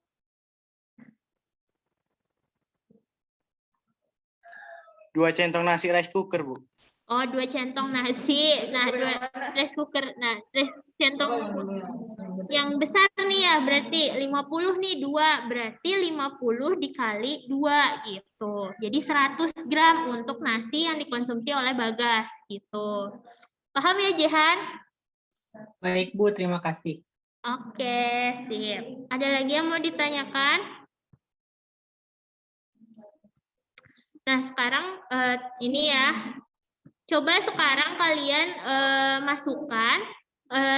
2 centong nasi rice cooker, Bu. Oh, 2 centong nasi. Nah, 2 rice cooker. Nah, centong yang besar nih ya, berarti 50 nih 2. Berarti 50 dikali 2 gitu. Jadi 100 gram untuk nasi yang dikonsumsi oleh Bagas gitu. Paham ya, Jehan? Baik, Bu. Terima kasih. Oke, sip. Ada lagi yang mau ditanyakan? Nah, sekarang ini ya. Coba sekarang kalian masukkan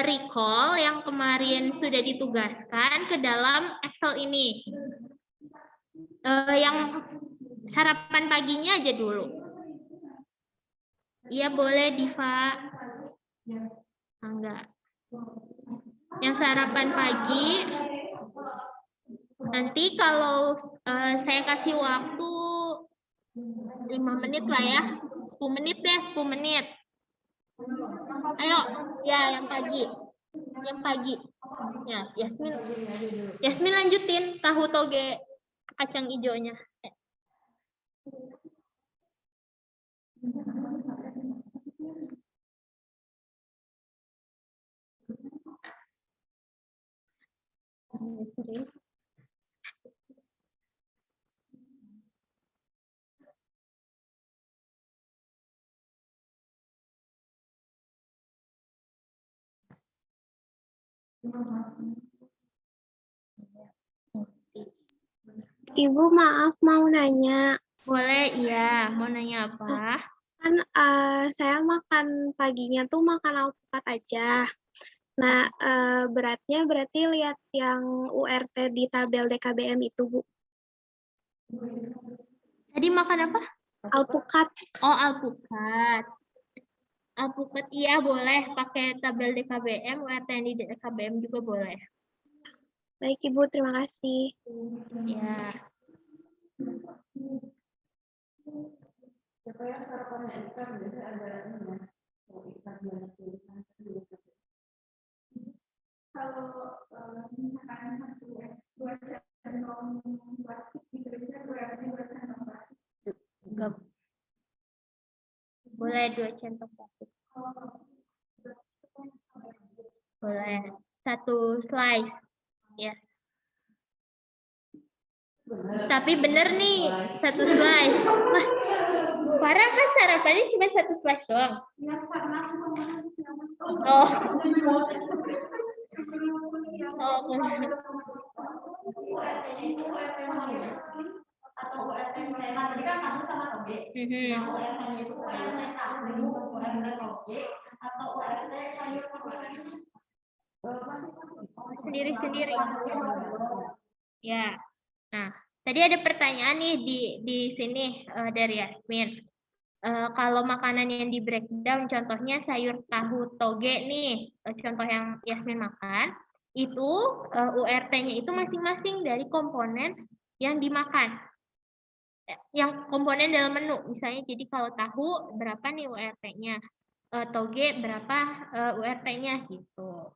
recall yang kemarin sudah ditugaskan ke dalam Excel ini. Yang sarapan paginya aja dulu. Iya, boleh, Diva. Enggak. Yang sarapan pagi, nanti kalau saya kasih waktu 5 menit lah ya. 10 menit deh, 10 menit. Ayo, ya yang pagi. Yang pagi. Ya, Yasmin lanjutin tahu toge kacang hijaunya. Ibu, maaf mau nanya. Boleh, iya. Mau nanya apa? Kan saya makan paginya tuh makan alpukat aja. Nah, beratnya berarti lihat yang URT di tabel DKBM itu, Bu. Tadi makan apa? Alpukat. Oh, alpukat. Alpukat, iya boleh. Pakai tabel DKBM, URT yang di DKBM juga boleh. Baik, Ibu. Terima kasih. Ya. Boleh Boleh 2 centong plastik. Boleh 1 slice. Ya. Tapi bener nih, 1 slice. Wah, Farah pas sarapannya cuma 1 slice doang. Oh. Oh. Sendiri-sendiri. Ya. Nah, tadi ada pertanyaan nih di sini dari Yasmin. Kalau makanan yang di breakdown, contohnya sayur tahu toge nih, contoh yang Yasmin makan, itu URT-nya itu masing-masing dari komponen yang dimakan. Yang komponen dalam menu, misalnya jadi kalau tahu berapa nih URT-nya, toge berapa URT-nya gitu.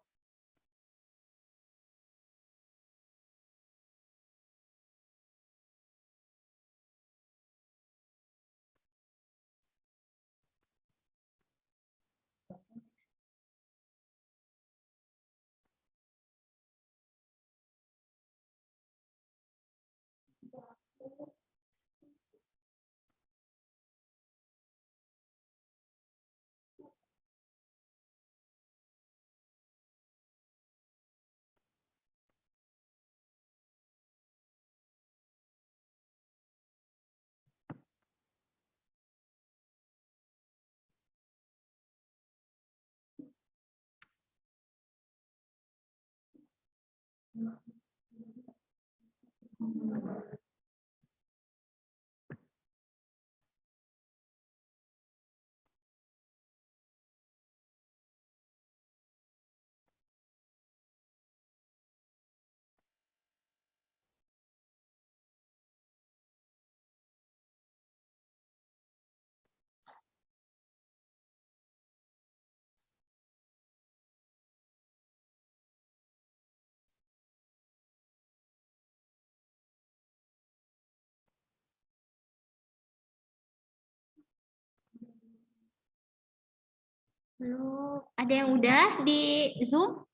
Lalu, ada yang udah di Zoom?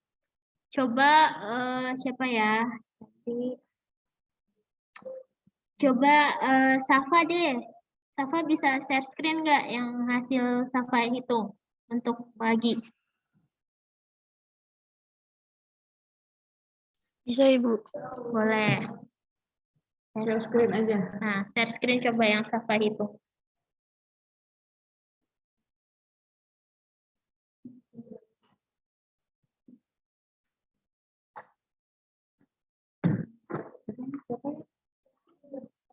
Coba siapa ya? Coba Safa deh. Safa bisa share screen nggak yang hasil Safa hitung untuk pagi? Bisa, Ibu. Boleh. Share screen aja. Nah, share screen coba yang Safa hitung.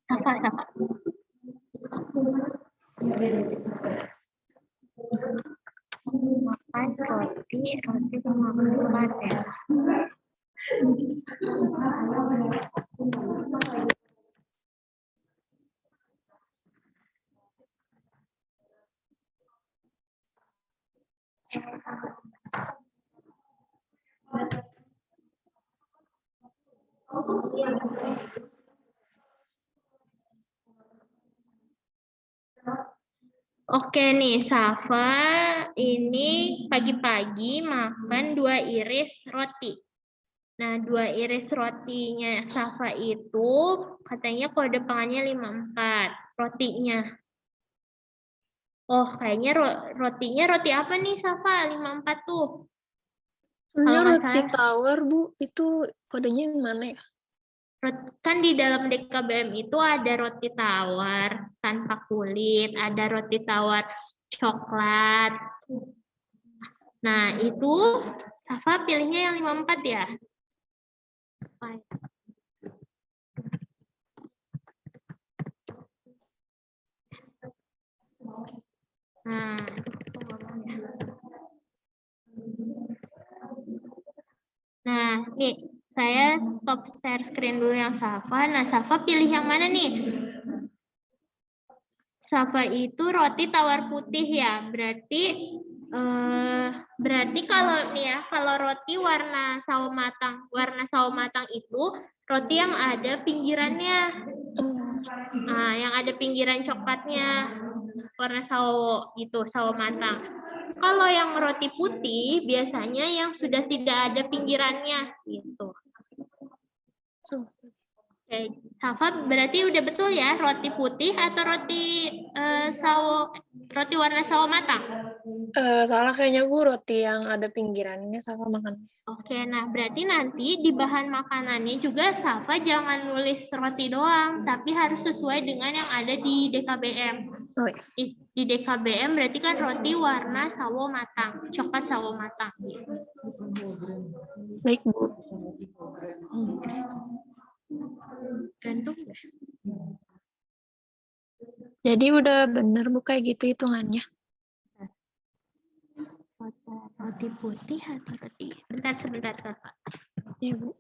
Safa. Makan roti sama makan ya. Oke nih, Safa ini pagi-pagi makan 2 iris roti. Nah, 2 iris rotinya Safa itu katanya kode pangannya 54 rotinya. Oh, kayaknya rotinya roti apa nih Safa 54 tuh? Sebenarnya Kalau nggak roti salah- tawar, Bu, itu kodenya yang mana ya? Kan di dalam DKBM itu ada roti tawar tanpa kulit, ada roti tawar coklat. Nah, itu Safa pilihnya yang 54 ya? Nah, nah, nih saya stop share screen dulu yang Safa. Nah, Safa pilih yang mana nih? Safa itu roti tawar putih ya. Berarti kalau nih ya, kalau roti warna sawo matang itu roti yang ada pinggirannya. Nah, yang ada pinggiran coklatnya. warna sawo itu, sawo matang. Kalau yang roti putih biasanya yang sudah tidak ada pinggirannya gitu. Oke, Safa berarti udah betul ya roti putih atau roti roti warna sawo matang? Salah kayaknya Bu, roti yang ada pinggirannya sama makan. Oke, nah berarti nanti di bahan makanannya juga Safa jangan nulis roti doang, tapi harus sesuai dengan yang ada di DKBM. Oh, iya. Di DKBM berarti kan roti warna sawo matang, coklat sawo matang. Baik Bu. Gandum nggak? Jadi udah bener Bu kayak gitu hitungannya. Roti putih atau roti? Bentar, sebentar, Safa. Ya Bu.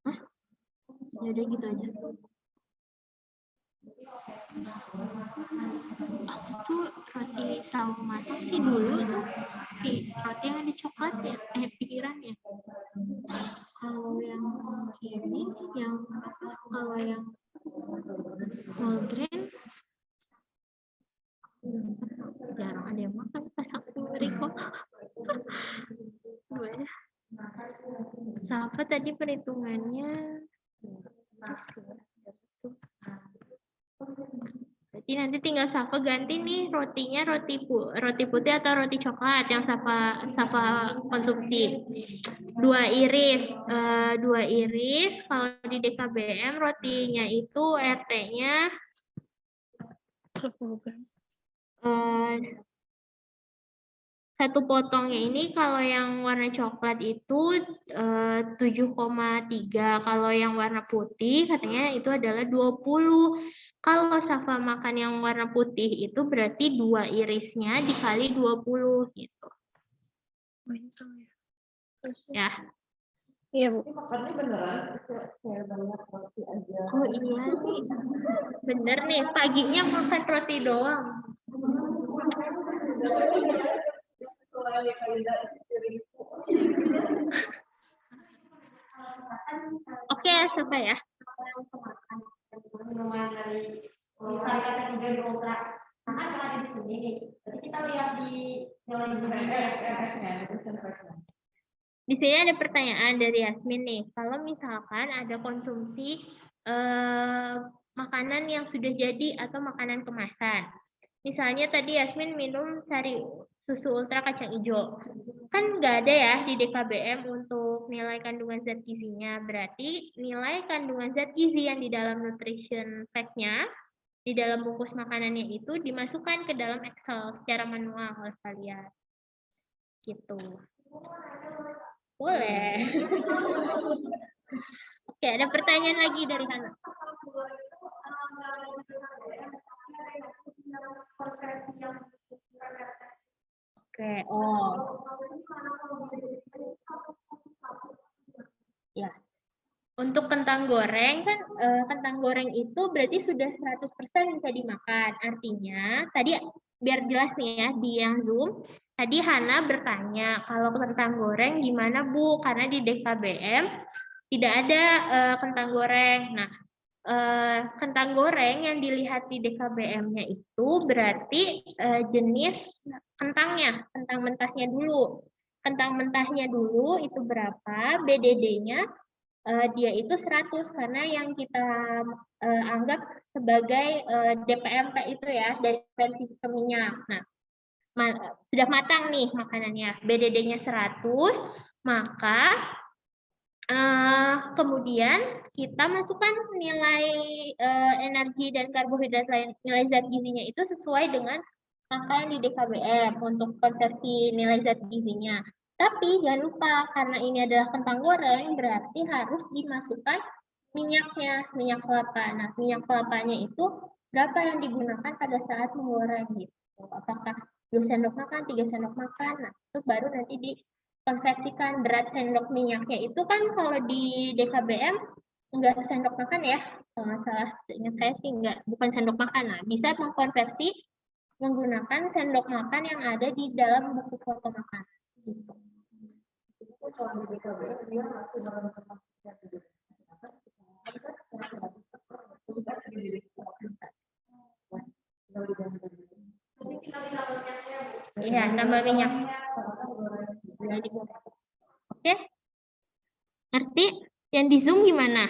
Hah? Ya udah gitu aja. Aku tuh roti sawo matang sih dulu tuh si roti yang ada coklatnya, pinggirannya. Kalau yang ini, yang apa? Kalau yang whole grain, jarang ada yang makan pas aku ngeriko. Siapa tadi perhitungannya? Berarti nanti tinggal Safa ganti nih rotinya roti putih atau roti coklat yang Safa konsumsi. 2 iris, 2 iris. Kalau di DKBM rotinya itu RT-nya 1 potongnya ini kalau yang warna coklat itu 7,3. Kalau yang warna putih katanya itu adalah 20. Kalau Safa makan yang warna putih itu berarti 2 irisnya dikali 20 gitu. Ya. Iya Bu. Makannya beneran kayak banyak roti aja. Oh iya nih. Bener nih, paginya makan roti doang. Oke, Safa ya. Di sini ada pertanyaan dari Yasmin nih. Kalau misalkan ada konsumsi makanan yang sudah jadi atau makanan kemasan. Misalnya tadi Yasmin minum sari susu ultra kacang hijau. Kan nggak ada ya di DKBM untuk nilai kandungan zat gizinya. Berarti nilai kandungan zat gizi yang di dalam nutrition fact-nya, di dalam bungkus makanannya itu dimasukkan ke dalam Excel secara manual oleh kalian. Gitu. Boleh. Oke, ada pertanyaan lagi dari Hana. Oke, ya. Untuk kentang goreng kan kentang goreng itu berarti sudah 100% bisa dimakan. Artinya tadi biar jelas nih ya di yang Zoom, tadi Hana bertanya kalau kentang goreng gimana Bu? Karena di DKBM tidak ada kentang goreng. Nah, kentang goreng yang dilihat di DKBM-nya itu berarti jenis kentangnya, kentang mentahnya dulu. Kentang mentahnya dulu itu berapa? BDD-nya dia itu 100 karena yang kita anggap sebagai DPMP itu ya dari versi ke minyak. Nah, sudah matang nih makanannya, BDD-nya 100, maka kemudian kita masukkan nilai energi dan karbohidrat lain, nilai zat gizinya itu sesuai dengan angka yang di DKBM untuk konversi nilai zat gizinya. Tapi jangan lupa karena ini adalah kentang goreng berarti harus dimasukkan minyaknya, minyak kelapa. Nah, minyak kelapanya itu berapa yang digunakan pada saat menggoreng gitu. Apakah 2 sendok makan, 3 sendok makan. Nah, itu baru nanti dikonversikan berat sendok minyaknya itu kan kalau di DKBM enggak sendok makan ya. Kalau nggak salah, seingat saya sih enggak, bukan sendok makan. Nah, bisa mengkonversi menggunakan sendok makan yang ada di dalam buku foto makan. Gitu. Kalau di DKBM dia masih dalam tempat Iya, tambah minyak. Oke? Ngerti? Yang di Zoom gimana?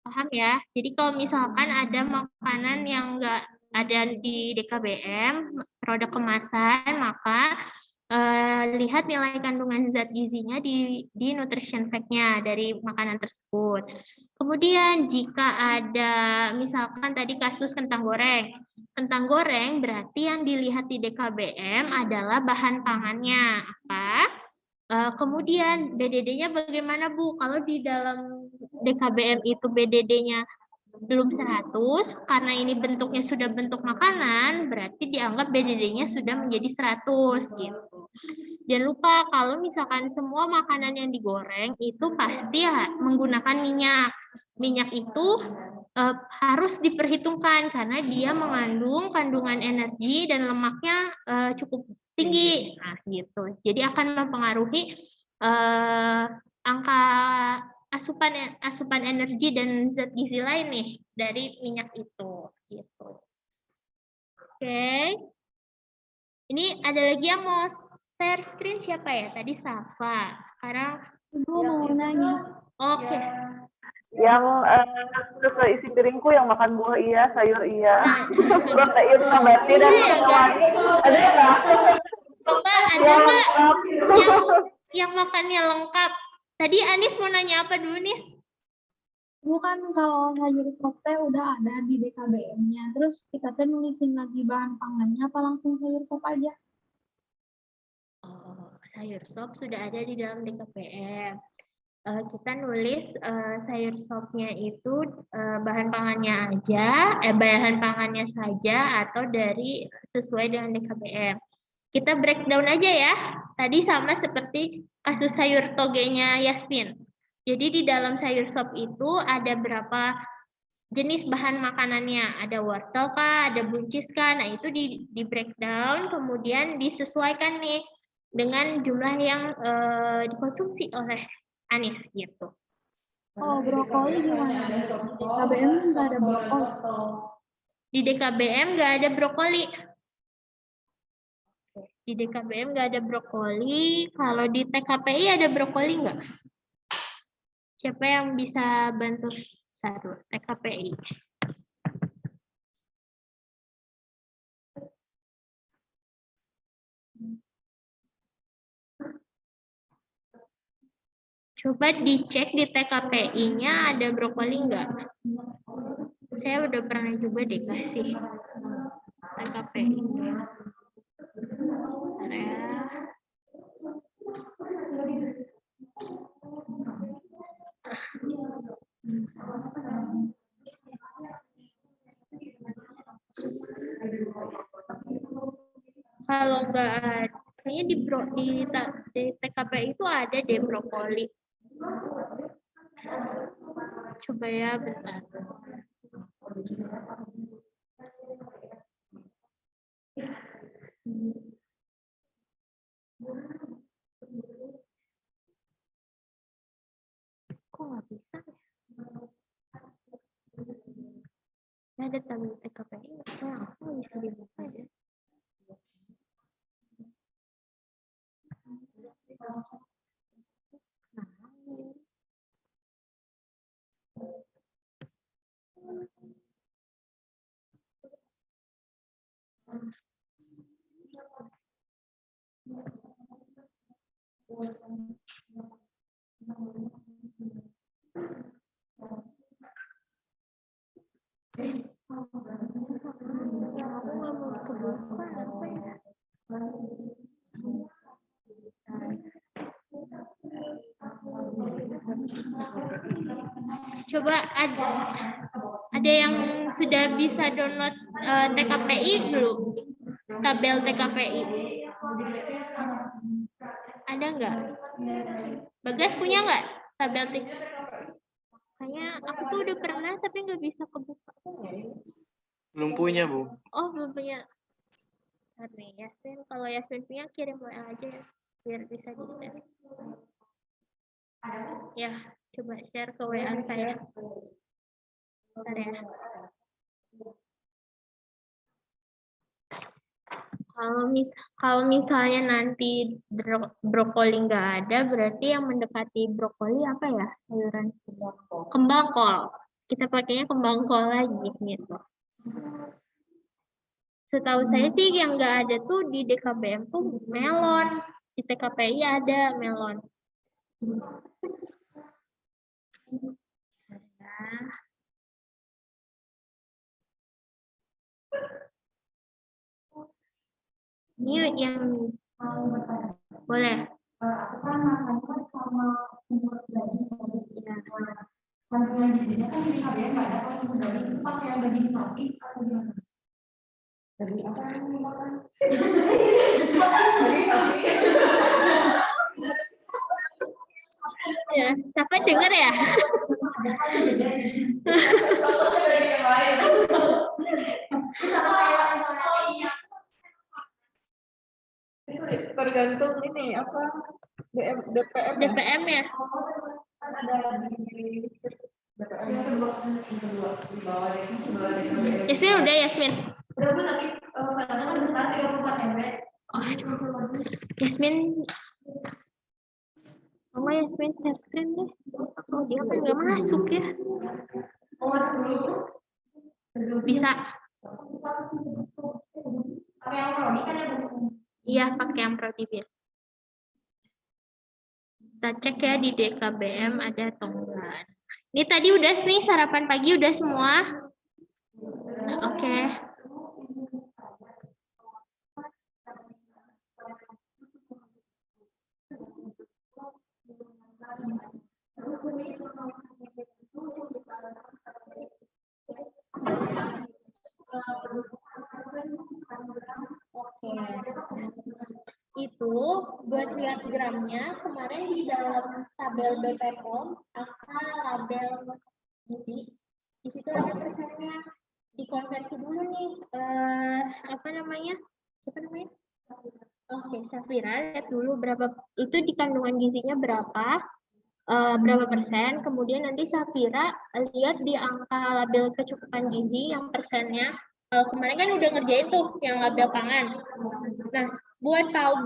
Paham ya? Jadi kalau misalkan ada makanan yang nggak ada di DKBM, produk kemasan, maka lihat nilai kandungan zat gizinya di nutrition fact-nya dari makanan tersebut. Kemudian jika ada misalkan tadi kasus kentang goreng. Kentang goreng berarti yang dilihat di DKBM adalah bahan pangannya. Apa? Kemudian BDD-nya bagaimana Bu? Kalau di dalam DKBM itu BDD-nya belum 100, karena ini bentuknya sudah bentuk makanan, berarti dianggap BDD-nya sudah menjadi 100 gitu. Jangan lupa kalau misalkan semua makanan yang digoreng itu pasti menggunakan minyak. Minyak itu harus diperhitungkan karena dia mengandung kandungan energi dan lemaknya cukup tinggi. Nah, gitu. Jadi akan mempengaruhi angka asupan energi dan zat gizi lain nih dari minyak itu gitu. Oke. Ini ada lagi yang mau share screen siapa ya? Tadi Safa. Sekarang Ibu mau nanya. oke. Yang sesuai isi piringku yang makan buah iya, sayur iya. Protein nabati dan hewani. Ada nggak? Coba ada nggak yang makannya lengkap? Tadi Anis mau nanya apa dulu, Nis? Bukan kalau sayur sop teh udah ada di DKBM-nya, terus kita teh nulisin lagi bahan pangannya apa langsung sayur sop aja? Oh, sayur sop sudah ada di dalam DKBM. Kita nulis sayur sopnya itu bahan pangannya aja, bahan pangannya saja atau dari sesuai dengan DKBM. Kita breakdown aja ya. Tadi sama seperti kasus sayur togenya Yasmin. Jadi di dalam sayur sop itu ada berapa jenis bahan makanannya. Ada wortel kah, ada buncis kah. Nah itu di breakdown kemudian disesuaikan nih dengan jumlah yang dikonsumsi oleh Anis gitu. Oh, brokoli gimana? Di DKBM nggak ada brokoli. Di DKBM nggak ada brokoli. Di DKBM nggak ada brokoli. Kalau di TKPI ada brokoli nggak? Siapa yang bisa bantu satu TKPI? Coba dicek di TKPI-nya ada brokoli nggak? Saya udah pernah coba deh kasih TKPI. Kalau nggak ada, kayaknya di TKPI itu ada deh brokoli. Coba ya bentar. Kok nggak bisa ya? Ada tabel TKPI, aku nggak bisa dibuka ya. Ya, aku nggak mau kebuka apa ya? Coba ada yang sudah bisa download TKPI belum? Tabel TKPI. Ada nggak? Bagas punya nggak tabel TKPI? Kayaknya aku tuh udah pernah tapi nggak bisa kebuka. Belum punya, Bu. Oh, belum punya. Bentar nih, Yasmin. Kalau Yasmin punya, kirim WA aja ya, biar bisa di-share. Ya, coba share ke WA saya. Bentar ya. Kalau misalnya nanti brokoli nggak ada, berarti yang mendekati brokoli apa ya sayuran? Kembang kol. Kita pakainya kembang kol lagi gitu. Setahu saya sih yang nggak ada tuh di DKBM tuh melon. Di TKPI ada melon. Nah. Ini yang boleh. Ya, siapa dengar ya? Tergantung ini apa DPM DPM ya? Yasmin udah Yasmin. Oh, Yasmin. Oh, Yasmin share screen deh. Oh, dia kan nggak masuk ya? Bisa. Iya, pakai yang Prodi biasa. Kita cek ya di DKBM ada atau enggak. Ini tadi udah nih sarapan pagi udah semua. Nah, oke. Itu buat lihat gramnya kemarin di dalam tabel BPOM angka label gizi di situ ada persennya, dikonversi dulu nih apa namanya oke, Safira lihat dulu berapa itu di kandungan gizinya berapa persen, kemudian nanti Safira lihat di angka label kecukupan gizi yang persennya. Kemarin kan udah ngerjain tuh yang label pangan. Nah, buat tahu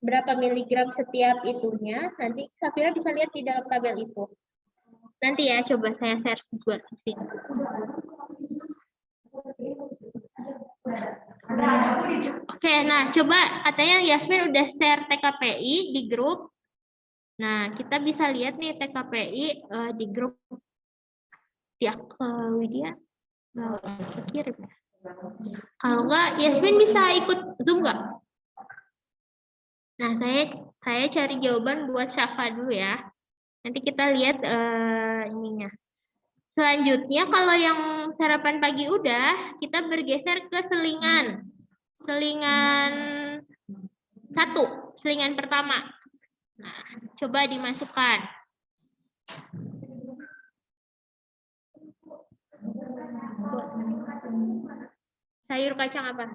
berapa miligram setiap itunya, nanti Safira bisa lihat di dalam tabel itu. Nanti ya, coba saya share buat di sini. Oke, nah coba katanya Yasmin udah share TKPI di grup. Nah, kita bisa lihat nih TKPI di grup ya Widya. Kirim. Kalau enggak, Yasmin bisa ikut Zoom nggak? Nah, saya cari jawaban buat Syafa dulu ya. Nanti kita lihat ininya. Selanjutnya, kalau yang sarapan pagi udah, kita bergeser ke selingan. Selingan 1, selingan pertama. Nah, coba dimasukkan. Sayur kacang apa?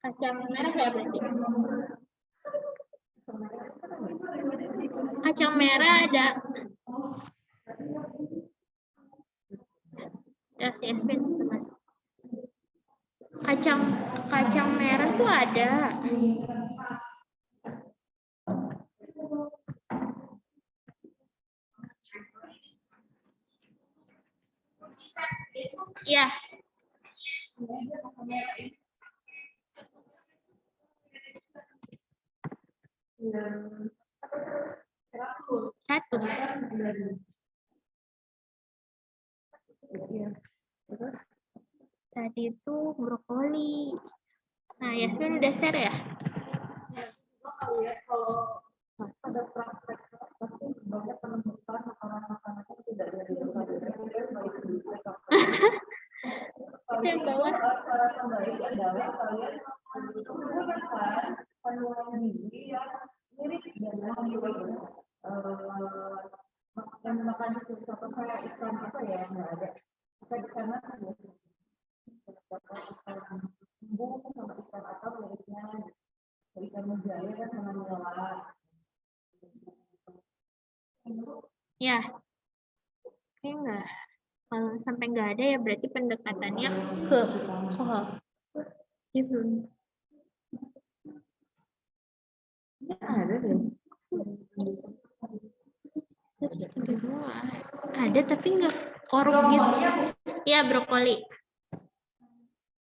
Kacang merah ya berarti? Kacang merah ada. Ya, Yasmin masuk. Kacang merah tuh ada. Iya. Satu. Tadi itu brokoli. Nah, Yasmin udah share ya? Kalau ada praktek pasti banyak penemukan makanan-makanan yang tidak dari Itu yang bawah. Cara terbaik adalah kalian menggunakan kandungan gizi yang mirip dengan yang makan itu contoh kayak ikan apa ya yang nggak ada. Kita di sana Ya, kayak enggak. Kalau sampai nggak ada ya berarti pendekatannya ke kol. Ini belum. Ada deh. Ada tapi nggak korup gitu. Ya, brokoli.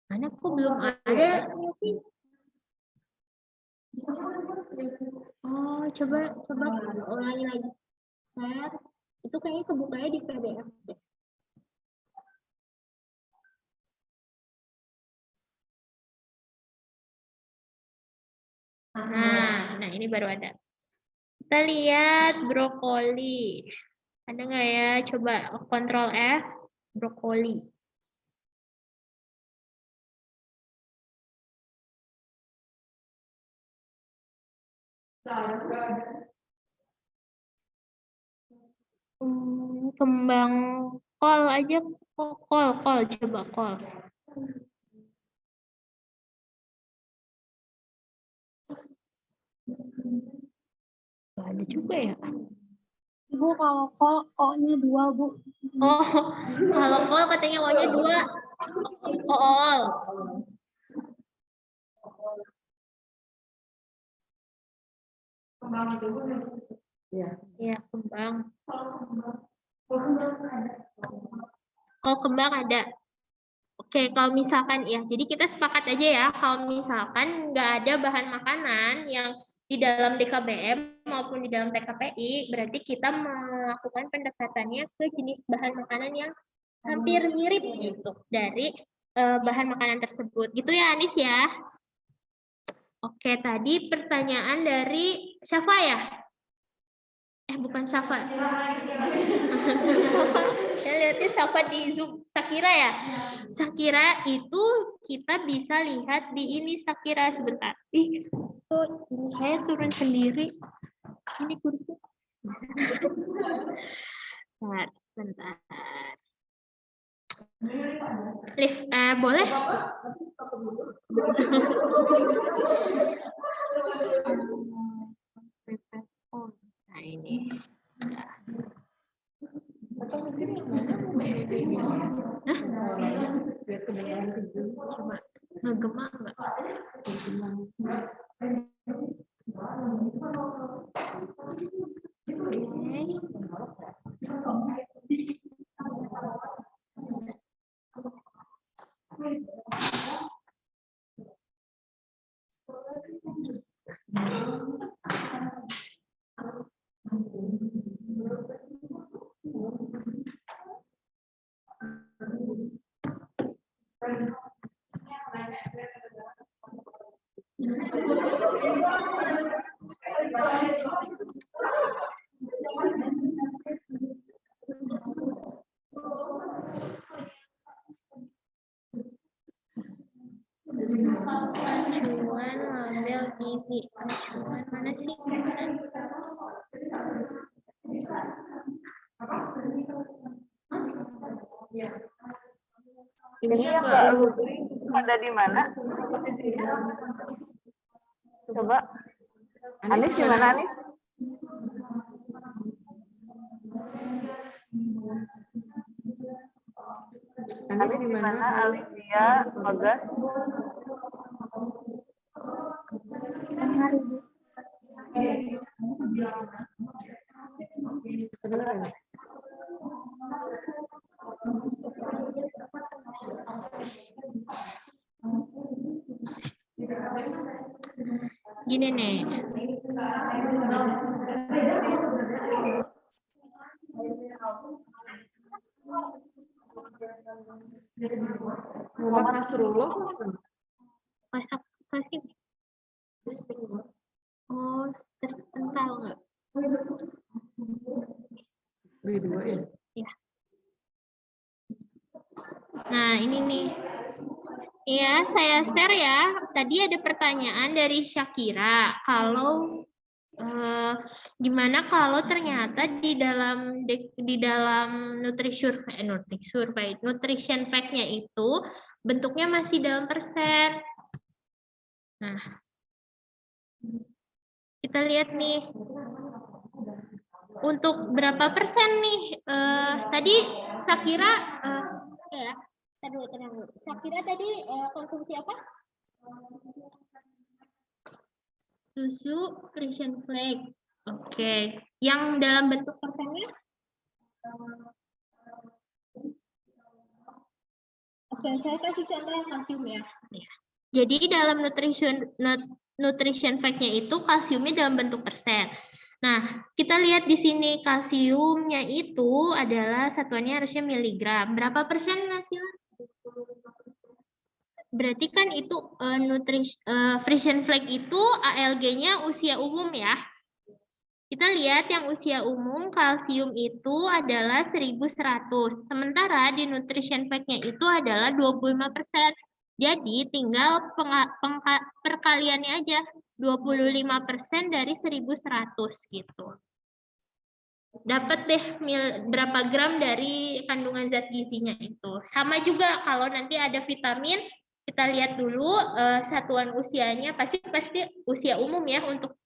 Mana kok belum ada? Oh, coba ulangi lagi. Share. Itu kayaknya kebukanya di PDF deh. Nah, ini baru ada. Kita lihat brokoli. Ada nggak ya? Coba Ctrl F, brokoli. Kembang kol aja, kol, coba kol. Nggak ada juga ya. Ibu, kalau kol, O-nya 2, Bu. Oh, kalau kol katanya O-nya 2. Kol. Ya, kembang. Kol kembang ada. Oke, kalau misalkan ya, jadi kita sepakat aja ya, kalau misalkan nggak ada bahan makanan yang di dalam DKBM maupun di dalam PKPI, berarti kita melakukan pendekatannya ke jenis bahan makanan yang hampir mirip gitu dari bahan makanan tersebut. Gitu ya, Anis ya? Oke, tadi pertanyaan dari Syafa ya? Bukan Syafa. Saya lihatnya Syafa di Zoom. Sakira ya? Sakira itu kita bisa lihat di ini Sakira sebentar. Ini saya turun sendiri. Ini kursi. Sebentar. Boleh? Nah, ini. Coba ngegema enggak? Acuan label gizi. Acuan mana sih? Ini yang nggak Lutfi ada di mana posisinya? Coba. Anis di mana, Anis? Anis di mana? Alicia, Bagas. Gini nih. Muhammad Nasrullah. Pasti. Oh, terpental nggak? B2 ya? Ya. Nah, ini nih. Ya, saya share ya. Tadi ada pertanyaan dari Syakira. Kalau gimana kalau ternyata di dalam nutrition fact-nya itu bentuknya masih dalam persen. Nah, kita lihat nih. Untuk berapa persen nih? Tadi Sakira, ya, tenang dulu. Sakira tadi konsumsi apa? Susu Frisian Flake. Oke. Yang dalam bentuk persennya? Oke, saya kasih contoh yang kalsium ya. Jadi dalam nutrition fact-nya itu kalsiumnya dalam bentuk persen. Nah, kita lihat di sini kalsiumnya itu adalah satuannya harusnya miligram. Berapa persen, Nasila? Berarti kan itu Frisian Flake itu ALG-nya usia umum ya. Kita lihat yang usia umum kalsium itu adalah 1100. Sementara di nutrition fact-nya itu adalah 25%. Jadi tinggal perkaliannya aja 25% dari 1100 gitu. Dapat deh berapa gram dari kandungan zat gizinya itu. Sama juga kalau nanti ada vitamin, kita lihat dulu satuan usianya pasti usia umum ya untuk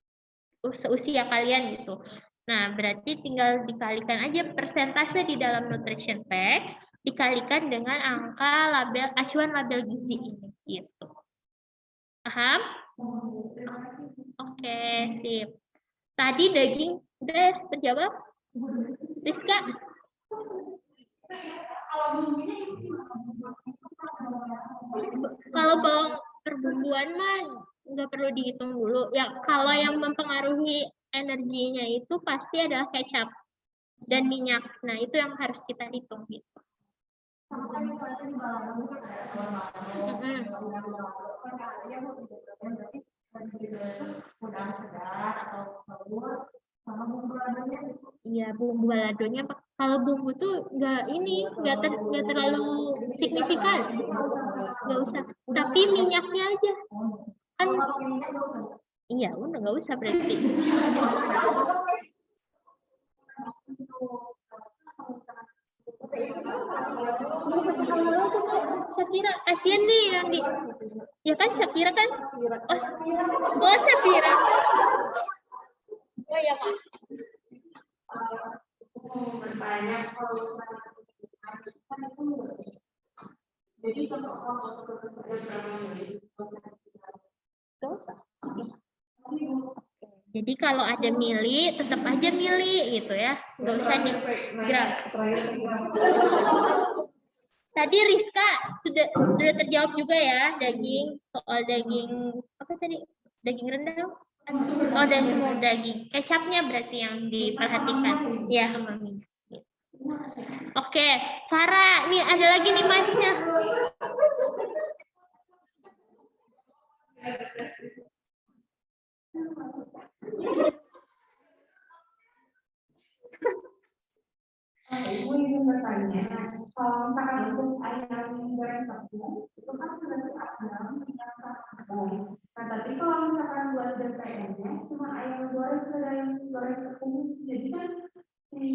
usia kalian gitu. Nah, berarti tinggal dikalikan aja persentase di dalam nutrition fact dikalikan dengan angka label acuan label gizi ini gitu. Paham? Oke, sip. Tadi daging udah terjawab? Rizka? Kalau bawang perbumbuan mah nggak perlu dihitung dulu. Ya, kalau yang mempengaruhi energinya itu pasti adalah kecap dan minyak. Nah, itu yang harus kita hitung gitu. Iya, bumbu baladonya kalau bumbu tuh nggak terlalu signifikan, nggak usah. Tapi minyaknya aja kan. Iya, udah nggak usah berarti. Sakira, kasihan nih yang di. Ya kan Sakira kan? Oh Sakira. Oh ya Pak. Jadi kalau ada mili, tetap aja mili gitu ya, nggak usah di gram. Tadi Rizka sudah terjawab juga ya, daging, soal daging apa tadi? Daging rendang? Oh, dan semua daging. Kecapnya berarti yang diperhatikan. Ya, sama minyak. Oke, Farah, nih ada lagi nih mic-nya. Ibu ingin bertanya, kalau misalkan untuk ayam goreng tepung, itu kan sudah ada minyak tepung. Nah, tapi kalau misalkan buat DPM-nya, cuma ayam goreng sudah yang goreng tepung, jadi kan si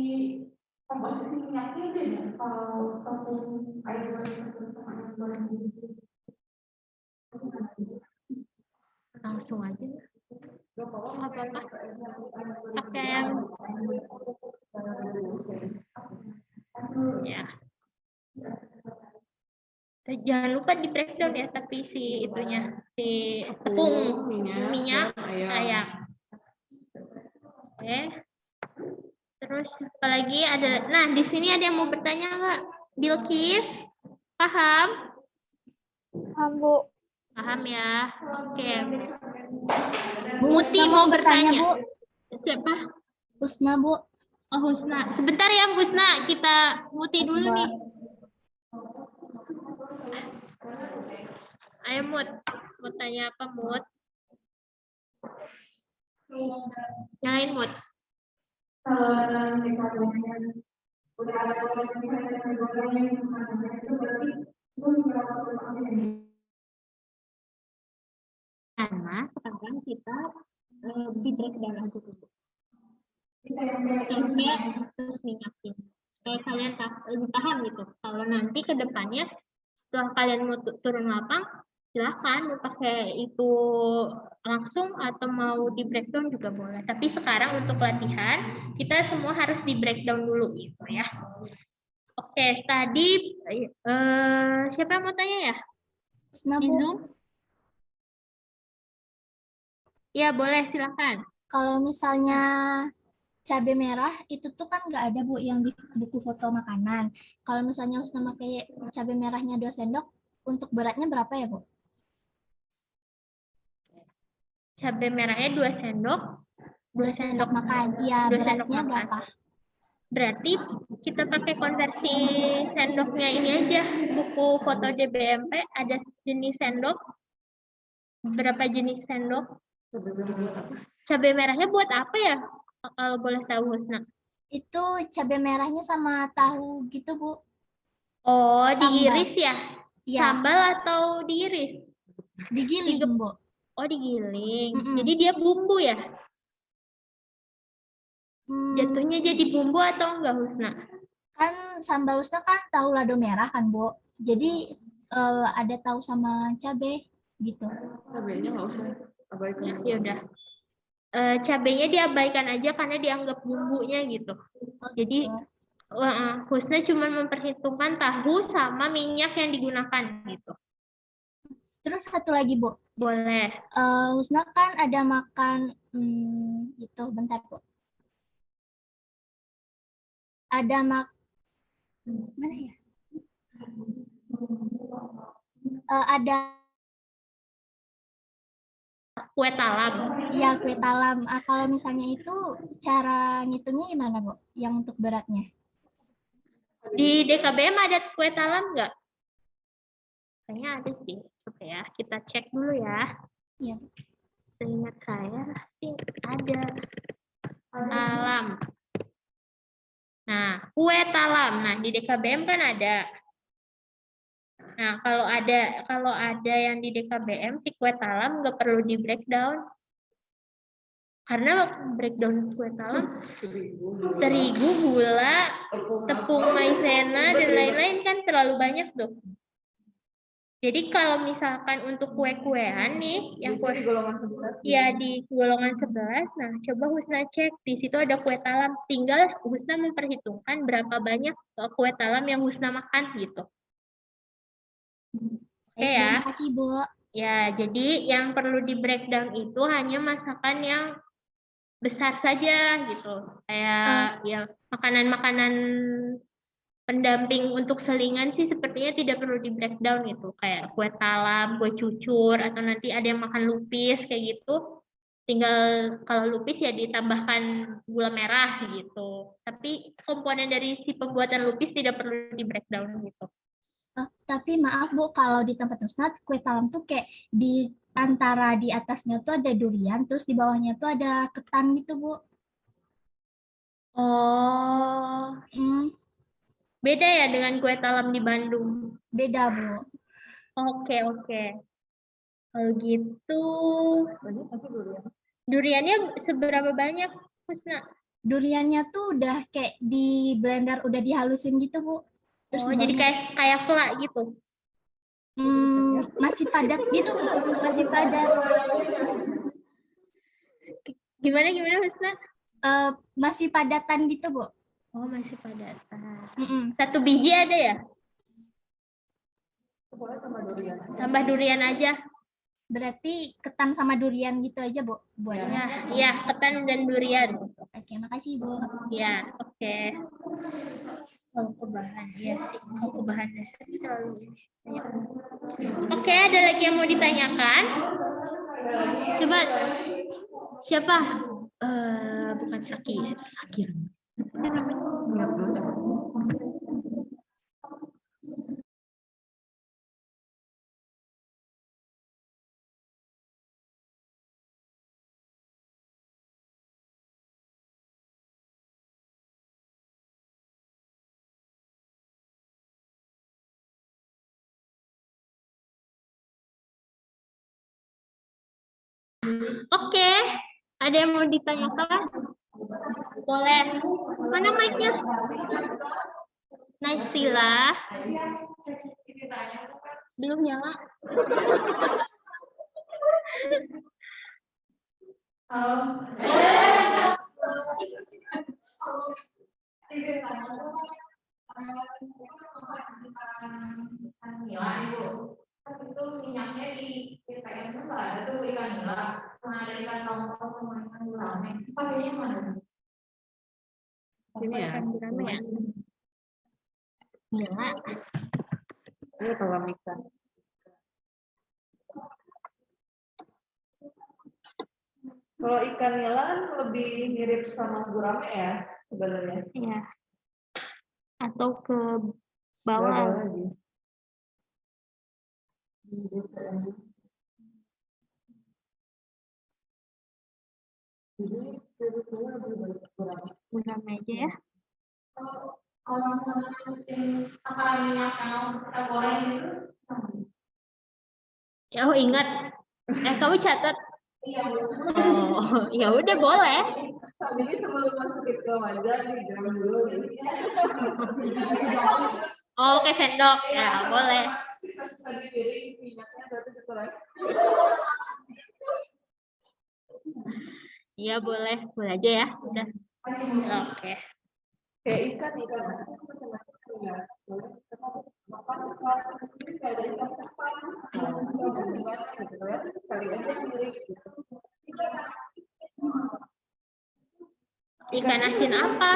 komposisi minyaknya beda. Kalau tepung ayam goreng tepung sama ayam goreng bumbu. Langsung aja. Apa-apa. Pakai yang ya. Jangan lupa di breakdown ya, tapi si itunya, si tepung, minyak, ayam. Oke. Terus apalagi ada, nah di sini ada yang mau bertanya nggak? Bilkis, paham? Paham, Bu. Paham ya? Oke. Bu Muti mau bertanya? Bu. Siapa? Husna, Bu. Oh, Husna. Sebentar ya, Husna. Kita Muti dulu nih. Ayo, Mut. Mau tanya apa, Mut? Nyalain, Mut. Karena sekarang kita di breakdown aja dulu. Tempenya terus minyakin. Supaya kalian lebih paham gitu. Kalau nanti ke depannya setelah kalian mau turun lapang, Silahkan mau pakai itu langsung atau mau di breakdown juga boleh. Tapi sekarang untuk latihan kita semua harus di breakdown dulu gitu ya. Oke, tadi siapa yang mau tanya ya? Husna, Di Bu. Zoom? Ya boleh, silakan. Kalau misalnya cabai merah itu tuh kan nggak ada, Bu, yang di buku foto makanan. Kalau misalnya Husna pakai cabai merahnya 2 sendok, untuk beratnya berapa ya, Bu? Cabai merahnya 2 sendok. 2 sendok makan. Iya, 2 sendok beratnya makan. berapa? Berarti kita pakai konversi sendoknya ini aja. Buku foto DBMP ada jenis sendok. Berapa jenis sendok? Cabai merahnya buat apa ya? Kalau boleh tahu, Husna. Itu cabai merahnya sama tahu gitu, Bu. Oh, Sambal. diiris ya? Iya, Sambal atau diiris? digiling, Bu. Oh, digiling. Mm-mm. Jadi dia bumbu ya? Hmm, Jatuhnya jadi bumbu atau enggak, Husna? kan sambal Husna kan tahu lado merah kan, Bu. Jadi ada tahu sama cabai gitu. Cabainya nggak usah abaikan. Ya udah. Cabainya diabaikan aja karena dianggap bumbunya gitu. Jadi Husna cuma memperhitungkan tahu sama minyak yang digunakan gitu. Terus satu lagi, Bu. Boleh. Husna kan ada makan itu bentar, Bu. Ada mana ya? Ada Kue talam. ya kue talam. Kalau misalnya itu cara ngitungnya gimana, Bu? Yang untuk beratnya? Di DKBM ada kue talam nggak? Kayaknya ada sih. Coba ya, kita cek dulu ya. Iya. Seingat saya sih ada talam. Nah, kue talam. Nah, di DKBM kan ada. Nah, kalau ada yang di DKBM si kue talam nggak perlu di breakdown. Karena breakdown kue talam terigu, gula, tepung maizena dan lain-lain kan terlalu banyak tuh. Jadi kalau misalkan untuk kue-kuean nih, yang kue ya di golongan 11, nah coba Husna cek di situ ada kue talam. Tinggal Husna memperhitungkan berapa banyak kue talam yang Husna makan gitu. Oke ya. Terima kasih, Bu. Ya, jadi yang perlu di breakdown itu hanya masakan yang besar saja gitu. Kayak ya makanan-makanan pendamping untuk selingan sih sepertinya tidak perlu di breakdown gitu. Kayak kue talam, kue cucur, atau nanti ada yang makan lupis kayak gitu. Tinggal kalau lupis ya ditambahkan gula merah gitu. Tapi komponen dari si pembuatan lupis tidak perlu di breakdown gitu. Tapi maaf, Bu, kalau di tempat Husna kue talam tuh kayak di antara di atasnya tuh ada durian, terus di bawahnya tuh ada ketan gitu, Bu. Oh, beda ya dengan kue talam di Bandung. Beda, Bu. Oke. Kalau gitu, duriannya seberapa banyak, Husna? Duriannya tuh udah kayak di blender, udah dihalusin gitu, Bu. Terus Oh, jadi kayak fla gitu. masih padat gitu, Bu. Masih padat. Gimana Husna? Masih padatan gitu, Bu. Oh, masih padatan. Mm-mm. 1 biji ada ya? Tambah durian aja. Berarti ketan sama durian gitu aja, Bu, buatnya. Iya, ketan dan durian. Oke, makasih, Bu. Ya, oke. Kalau ke bahan, ya sih. Kalau ke bahan dasar terlalu banyak. Oke, ada lagi yang mau ditanyakan? Coba, siapa? Bukan Sakir. Oke, ada yang mau ditanyakan? Boleh. Mana mic-nya? Naisila. Belum nyala. Itu minyaknya di PPM tuh nggak ada tuh ikan nila, cuma ada ikan tongkol sama ikan gurame. Pakainya mana? Sini ya. Gurame ya. Nila. Ini kolam ikan. Kalau ikan nila kan lebih mirip sama gurame ya sebenarnya. Iya. Atau ke Bawah bawah. lagi. Jadi virusnya lebih banyak gurame. Gurame aja ya. Kalau takaran minyak yang kita goreng itu, Ya, oh ingat. Kamu catat. iya. Oh, ya udah boleh. Jadi sebelum masukin ke wajan dijamin dulu nih. Oh, oke sendok. Ya, boleh. Sisa-sisa di piring minyaknya berarti dikurangi. Iya, boleh. Boleh aja ya. Udah. Oke. Kayak ikan macam-macam ya. Makan ikan ini kayak ada ikan cupang. Gimana gitu ya? Kali aja mirip gitu. Ikan asin apa?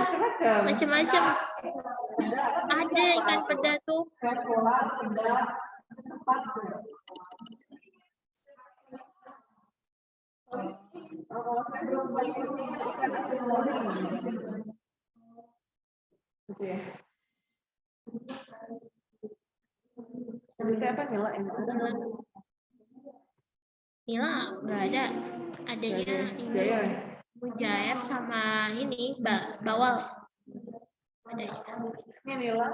Macam-macam. Ada ikan peda tuh. Restoran, peda, cepat. Kalau saya belum balik ikan asin lori. Gitu ya. Tadi saya apa nila ini? Nila nggak ada. Adanya ini. Mujair sama ini bawal. Ada ya. Ini nila.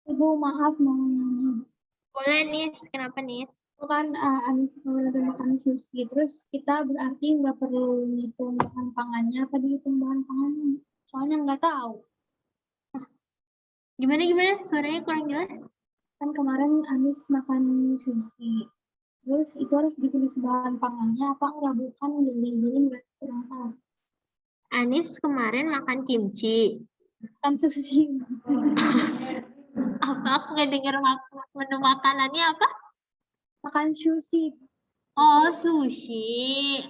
Ibu maaf mau nanya. Boleh Nis, kenapa Nis? Kan Anis lagi makan sushi, terus kita berarti nggak perlu ngitung bahan pangannya apa dihitung bahan pangannya? Soalnya nggak tahu. Gimana? Suaranya kurang jelas. Kan kemarin Anis makan sushi, terus itu harus ditulis bahan pangannya apa enggak, bukan gini nggak kurang tahu. Anis kemarin makan kimchi. Kan sushi. Apa aku nggak dengar menu makanannya apa? Makan sushi. Oh, sushi.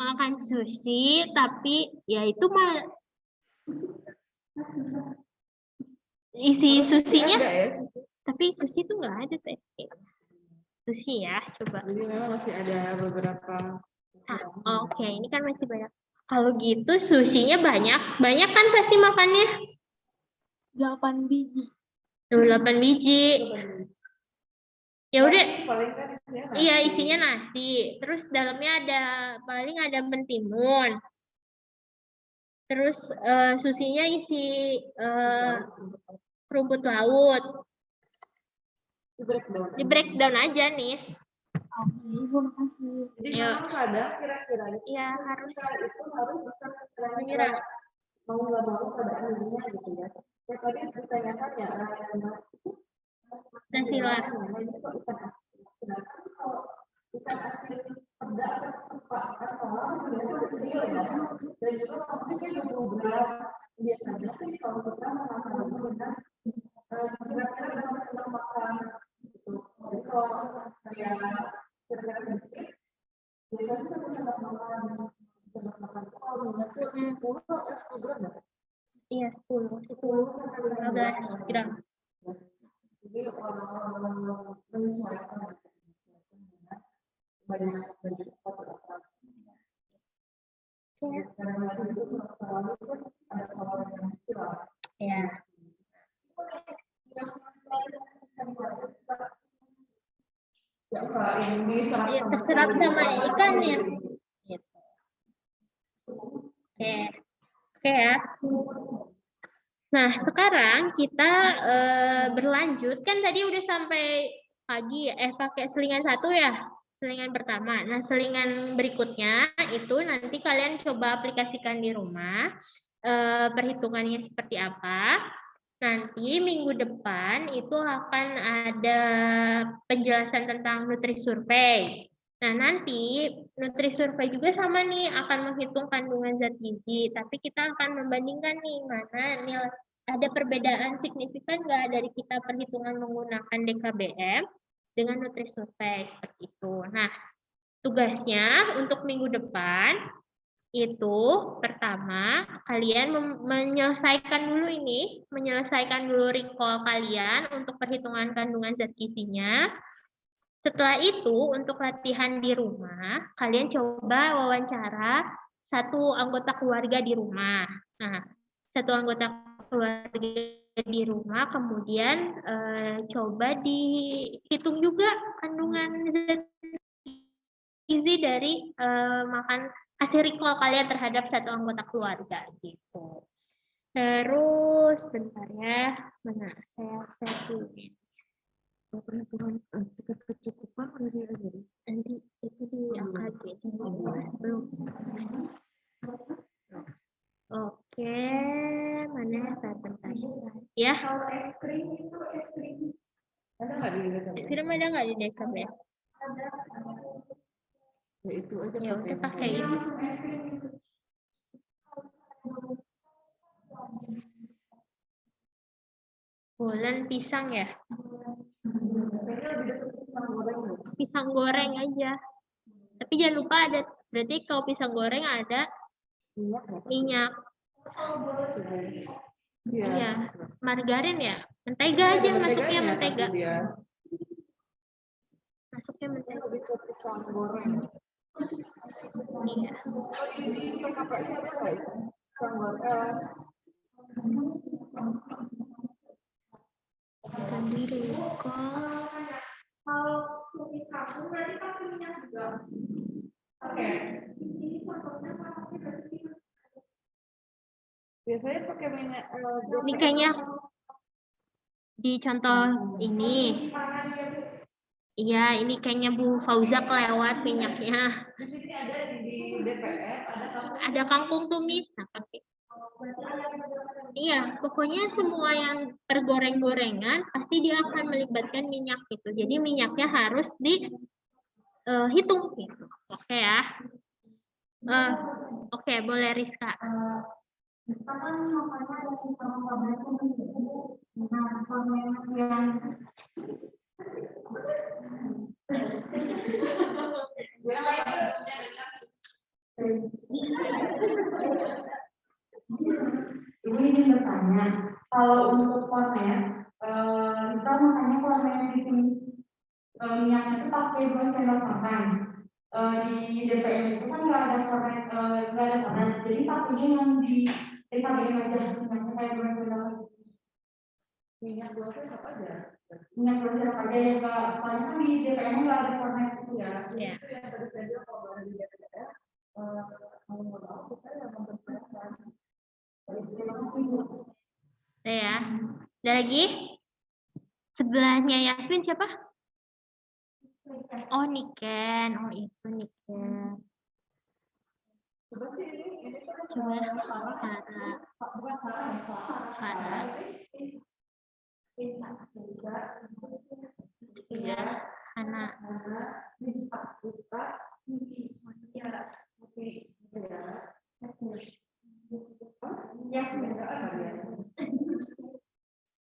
Makan sushi, tapi ya itu mah isi susinya. Tapi sushi tuh nggak ada tuh. Sushi ya, coba. Jadi memang masih ada beberapa. Oke, ini kan masih banyak. Kalau gitu susinya banyak kan pasti makannya? 8 biji. 8 biji. Ya udah. Iya, isinya nasi. nasi. Terus dalamnya paling ada mentimun. Terus susinya isi rumput laut. Di breakdown aja, Nis. Oke, Ibu makasih. Jadi Ya. memang kadang kira-kira Iya, harus itu harus bisa menyerah. mau nggak mau pada akhirnya gitu ya. Ya tadi ditanyakan ya Nasi lah. Sedangkan kalau ikan asin peda cepat kalau video ya dan juga mungkin 20 gram biasanya sih kalau kita makan dengan kira-kira berapa makan gitu. Jadi kalau saya kira-kira sedikit biasanya satu sendok makan kalau minyak itu 10 atau 10 gram ya? Iya, 15 gram. Jadi menyesuaikan banyak Ya. Iya, terserap sama ikan ya. Gitu. Oke ya. Nah, sekarang kita berlanjut. Kan tadi udah sampai pagi ya, pakai selingan 1 ya. Selingan pertama. Nah, selingan berikutnya itu nanti kalian coba aplikasikan di rumah. Perhitungannya seperti apa. Nanti minggu depan itu akan ada penjelasan tentang Nutri-Survey. Nah, nanti Nutri-Survey juga sama nih, akan menghitung kandungan zat gizi. Tapi kita akan membandingkan nih, mana nilai ada perbedaan signifikan nggak dari kita perhitungan menggunakan DKBM dengan Nutri-Survey seperti itu. Nah, tugasnya untuk minggu depan itu pertama kalian menyelesaikan dulu recall kalian untuk perhitungan kandungan zat gizinya. Setelah itu untuk latihan di rumah, kalian coba wawancara satu anggota keluarga di rumah. Nah, satu anggota keluarga di rumah, kemudian coba dihitung juga kandungan zat gizi dari makan hasil recall kalian terhadap satu anggota keluarga gitu. Terus bentar ya, mana saya tulis. Perhitungan tingkat kecukupan nanti itu di AKG belum. Oke, mana saya bentar ya. Kalau es krim itu ada nggak di DKB? Es krim ada nggak di DKB? Ya itu aja. Ya udah pakai itu. Bulan pisang ya? Pisang goreng aja. Tapi jangan lupa ada, berarti kalau pisang goreng ada minyak. Iya, margarin ya? Mentega aja, masuknya mentega. Masuknya mentega. Pisang goreng. Iya. Tadi recall. Kalau kopi sabun nanti pakai minyak juga. Oke. Ini contohnya pakai. Biasanya pakai minyak. Ini kayaknya di contoh ini. Iya, ini kayaknya Bu Fauza kelewat minyaknya. Di sini ada di DPR, ada kangkung tumis. Nah, pakai. Iya, pokoknya semua yang pergoreng-gorengan pasti dia akan melibatkan minyak gitu. Jadi minyaknya harus dihitung gitu. Oke ya. Oke, boleh Rizka. Ibu ingin bertanya, kalau untuk kornet, kita makanya kornetnya di sini minyaknya itu pakai 2 sendok makan. Di DPM itu kan nggak ada kornet, jadi pakainya yang di DKBM aja, minyaknya kayak 2 sendok. minyak 2 sendok aja. Minyak 2 sendok aja yang nggak, soalnya kan di DPM nggak ada kornet itu ya. Ya. Itu yang tadi saya bilang kalau ada di DPR, mau tahu kita yang mempersiapkan. Udah ya. Ada lagi? Sebelahnya Yasmin siapa? Oh, Niken. Oh, itu Niken. Coba sih ini Coba Farah. Iya, Hana.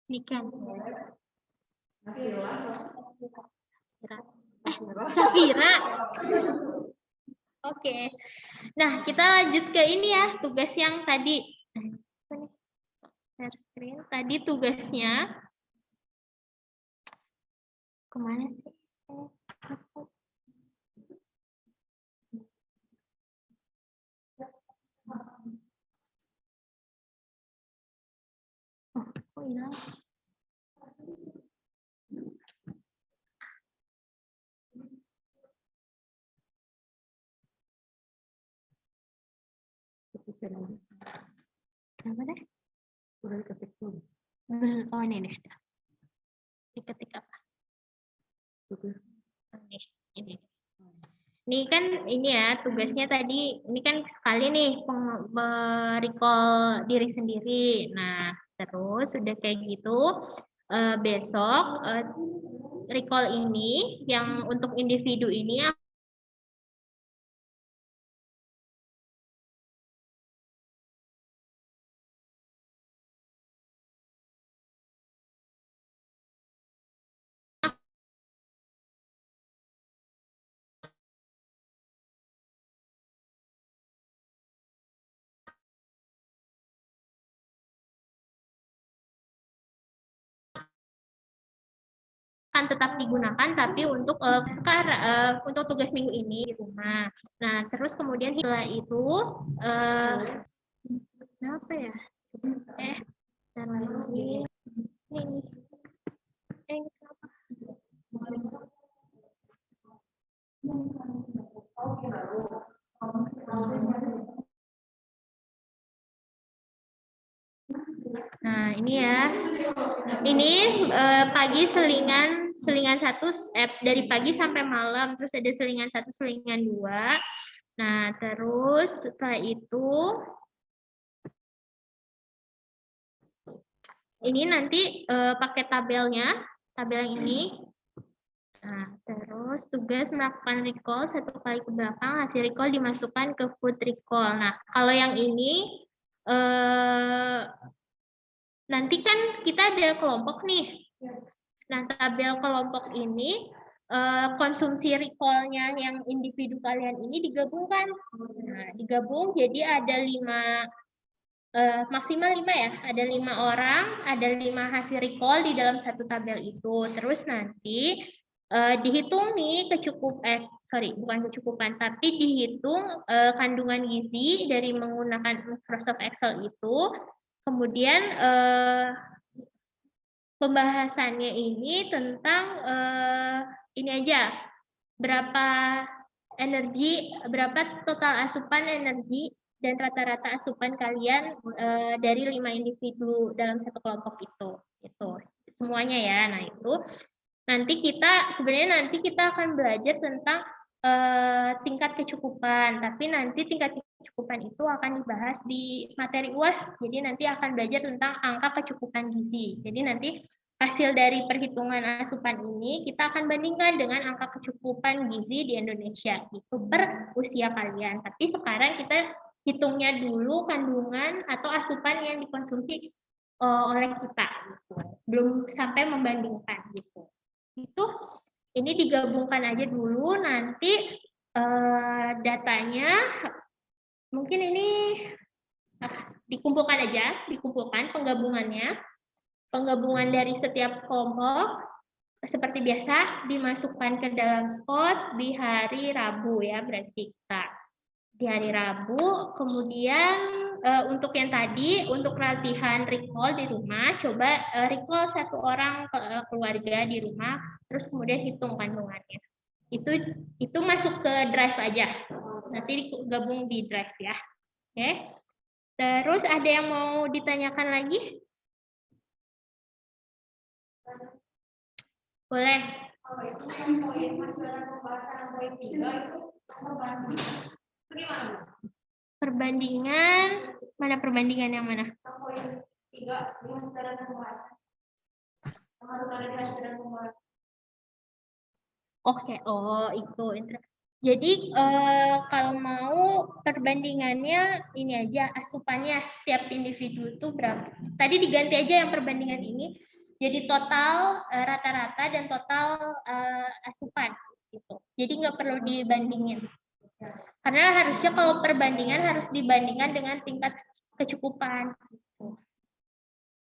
Niken. Safira. Oke. Nah, kita lanjut ke ini ya, tugas yang tadi. Share screen. Tadi tugasnya kemana sih? Oh, hilang. Kenapa deh? Udah diketik tuh. Oh, ini deh. Diketik apa? Tugas. Ini. Ini kan ini ya tugasnya tadi, ini kan sekali nih recall diri sendiri. Nah, terus sudah kayak gitu, besok recall ini yang untuk individu ini akan tetap digunakan tapi untuk sekarang untuk tugas minggu ini di rumah. Nah, terus kemudian setelah itu apa ya? Dan lagi ini kenapa? Nah, ini ya. Ini pagi selingan satu dari pagi sampai malam, terus ada selingan 1, selingan 2. Nah, terus setelah itu ini nanti pakai tabelnya, tabel yang ini. Nah, terus tugas melakukan recall 1 kali ke belakang, hasil recall dimasukkan ke food recall. Nah, kalau yang ini nanti kan kita ada kelompok nih. Nah, tabel kelompok ini konsumsi recall-nya yang individu kalian ini digabungkan. Nah, digabung jadi ada 5 maksimal 5 ya. Ada 5 orang, ada 5 hasil recall di dalam satu tabel itu. Terus nanti dihitung nih bukan kecukupan, tapi dihitung kandungan gizi dari menggunakan Microsoft Excel itu. Kemudian pembahasannya ini tentang ini aja, berapa total asupan energi dan rata-rata asupan kalian dari 5 individu dalam satu kelompok itu semuanya ya. Nah, itu nanti kita akan belajar tentang tingkat kecukupan, tapi nanti tingkat kecukupan itu akan dibahas di materi UAS. Jadi nanti akan belajar tentang angka kecukupan gizi. Jadi nanti hasil dari perhitungan asupan ini kita akan bandingkan dengan angka kecukupan gizi di Indonesia itu per usia kalian. Tapi sekarang kita hitungnya dulu kandungan atau asupan yang dikonsumsi oleh kita, gitu. Belum sampai membandingkan gitu. Itu ini digabungkan aja dulu, nanti datanya mungkin ini dikumpulkan penggabungan dari setiap kelompok seperti biasa dimasukkan ke dalam spot di hari Rabu ya, berarti kita di hari Rabu. Kemudian untuk yang tadi, untuk latihan recall di rumah, coba recall 1 orang keluarga di rumah, terus kemudian hitung kandungannya. Itu masuk ke drive aja, nanti gabung di drive ya. Oke. Terus ada yang mau ditanyakan lagi? Boleh. Perbandingan, mana perbandingan yang mana? Oke, itu. Jadi kalau mau perbandingannya ini aja, asupannya setiap individu itu berapa. Tadi diganti aja yang perbandingan ini, jadi total rata-rata dan total asupan gitu. Jadi nggak perlu dibandingin. Karena harusnya kalau perbandingan harus dibandingkan dengan tingkat kecukupan.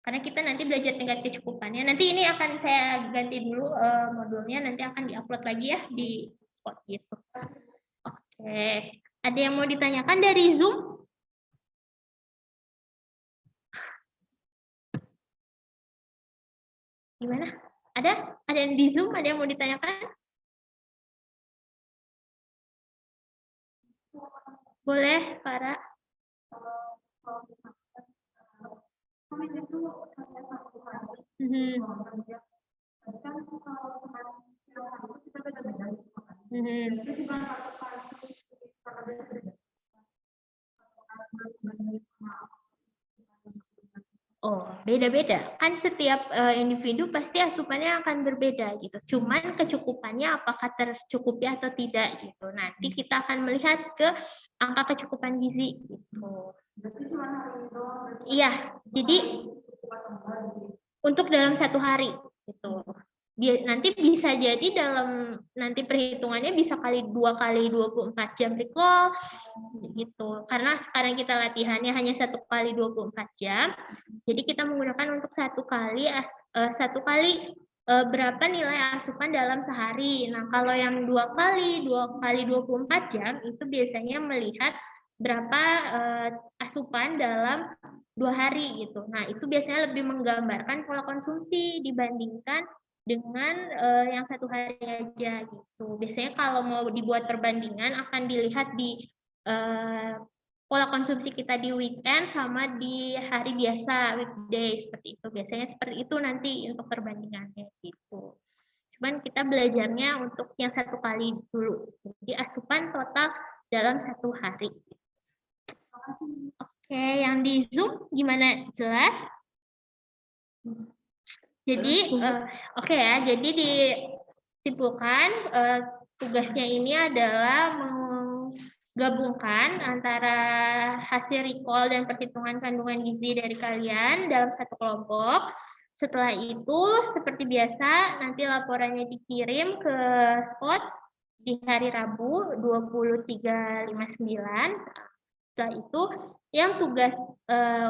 Karena kita nanti belajar tingkat kecukupannya. Nanti ini akan saya ganti dulu modulnya, nanti akan diupload lagi ya di spot gitu. Oke, ada yang mau ditanyakan dari Zoom? Gimana? Ada yang di Zoom? Ada yang mau ditanyakan? Boleh, Para. beda-beda. Kan setiap individu pasti asupannya akan berbeda gitu. Cuman kecukupannya apakah tercukupi atau tidak gitu. Nanti kita akan melihat ke angka kecukupan gizi gitu. Iya, jadi untuk dalam 1 hari gitu. Nanti bisa jadi dalam nanti perhitungannya bisa kali 2 kali 24 jam recall gitu. Karena sekarang kita latihannya hanya 1 kali 24 jam. Jadi kita menggunakan untuk 1 kali berapa nilai asupan dalam sehari. Nah, kalau yang 2 kali 24 jam itu biasanya melihat berapa asupan dalam 2 hari gitu. Nah, itu biasanya lebih menggambarkan pola konsumsi dibandingkan dengan yang 1 hari aja gitu. Biasanya kalau mau dibuat perbandingan akan dilihat di pola konsumsi kita di weekend sama di hari biasa, weekday, seperti itu. Biasanya seperti itu nanti untuk perbandingannya gitu. Cuman kita belajarnya untuk yang 1 kali dulu. Jadi asupan total dalam 1 hari. Oke, yang di Zoom gimana? Jelas? Jadi, oke ya, jadi disimpulkan tugasnya ini adalah menggabungkan antara hasil recall dan perhitungan kandungan gizi dari kalian dalam 1 kelompok. Setelah itu, seperti biasa, nanti laporannya dikirim ke SPOT di hari Rabu 23.59. Setelah itu, yang tugas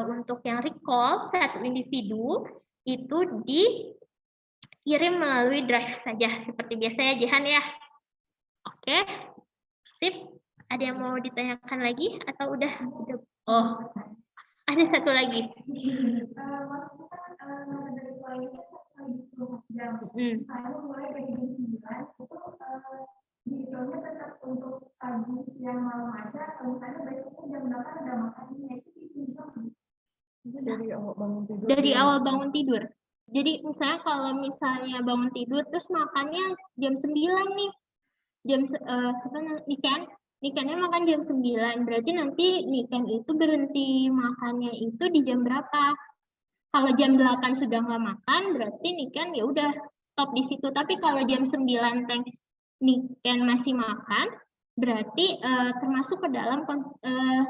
untuk yang recall 1 individu itu dikirim melalui drive saja seperti biasa ya, Jihan ya. Oke, sip. Ada yang mau ditanyakan lagi atau udah? Oh, ada 1 lagi. Dihitungnya tetap untuk pagi, siang, malam aja. Kalau misalnya besoknya jam 8 udah makannya itu dari awal bangun tidur. Jadi misalnya kalau misalnya bangun tidur terus makannya jam 9 nih. Jam Nikennya makan jam 9. Berarti nanti Niken itu berhenti makannya itu di jam berapa? Kalau jam 8 sudah nggak makan, berarti Niken ya udah stop di situ. Tapi kalau jam 9 Niken masih makan, berarti termasuk ke dalam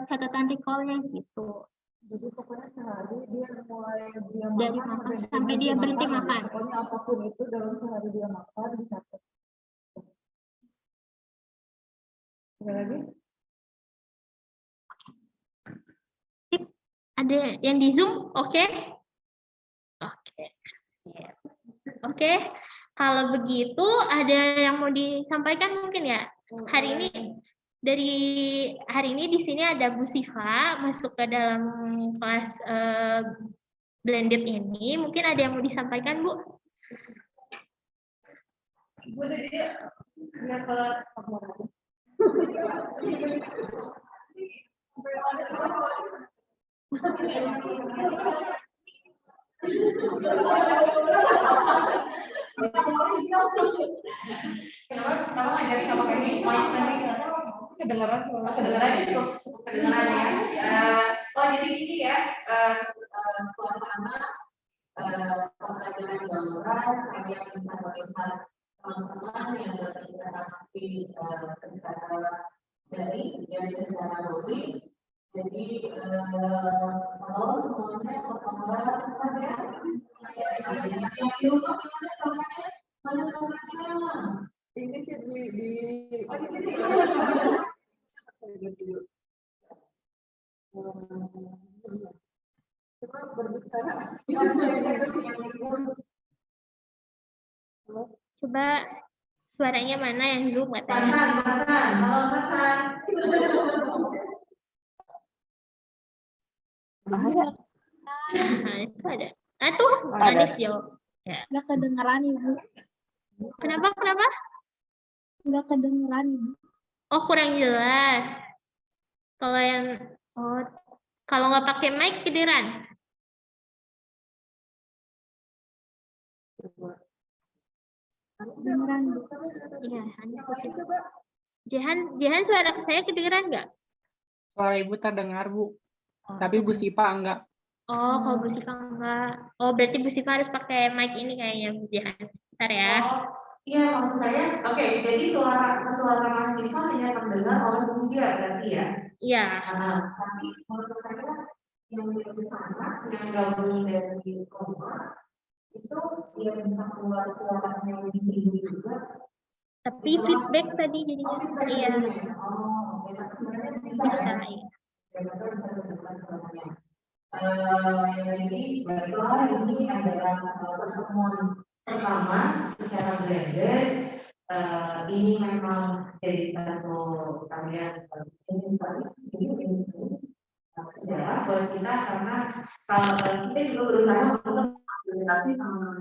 catatan recall-nya gitu. Jadi pokoknya sehari dia mulai dia dari makan sampai dia berhenti makan. Pokoknya apapun itu dalam sehari dia makan dicatat. Ada lagi? Ada yang di Zoom? Oke. Oke. Kalau begitu ada yang mau disampaikan mungkin ya? Hari ini di sini ada Bu Siva masuk ke dalam kelas blended ini. Mungkin ada yang mau disampaikan, Bu? Kenapa ngajarin nggak pakai mic nanti? Kedengeran cukup kedengeran ya. Jadi ini ya, pertama pembelajaran gambaran yang bisa melihat teman-teman yang berinteraksi secara dari secara logis. Jadi kalau semuanya perkembangan saja. Ini sih di coba berbicara. Coba suaranya mana yang Zoom katanya? Nah, itu ada. Nah, tuh Anis jawab. Ya. Nggak kedengeran, Ibu. Kenapa? Nggak kedengeran, Ibu. Oh, kurang jelas. Kalau nggak pakai mic kedengeran. Kedengeran, Bu. Iya, Anis coba. Jehan suara saya kedengeran nggak? Suara Ibu terdengar, Bu. Tapi Bu Sipa enggak. Oh, kalau Bu Siva enggak. Oh, berarti Bu Siva harus pakai mic ini kayaknya, Bu Dian. Bentar ya. Oh, iya maksud saya, oke, jadi suara mahasiswa hanya terdengar oleh media berarti ya. Iya. Tapi menurut saya yang di sana yang gabung dari rumah itu dia bisa keluar suaranya lebih tinggi juga. Tapi feedback tadi jadinya. Iya. Oh, oke. Tapi sebenarnya Bisa, iya. Jadi baiklah ini adalah pertemuan pertama secara blended. Ini memang jadi satu kalian ini sejarah buat kita karena kalau kita juga berusaha untuk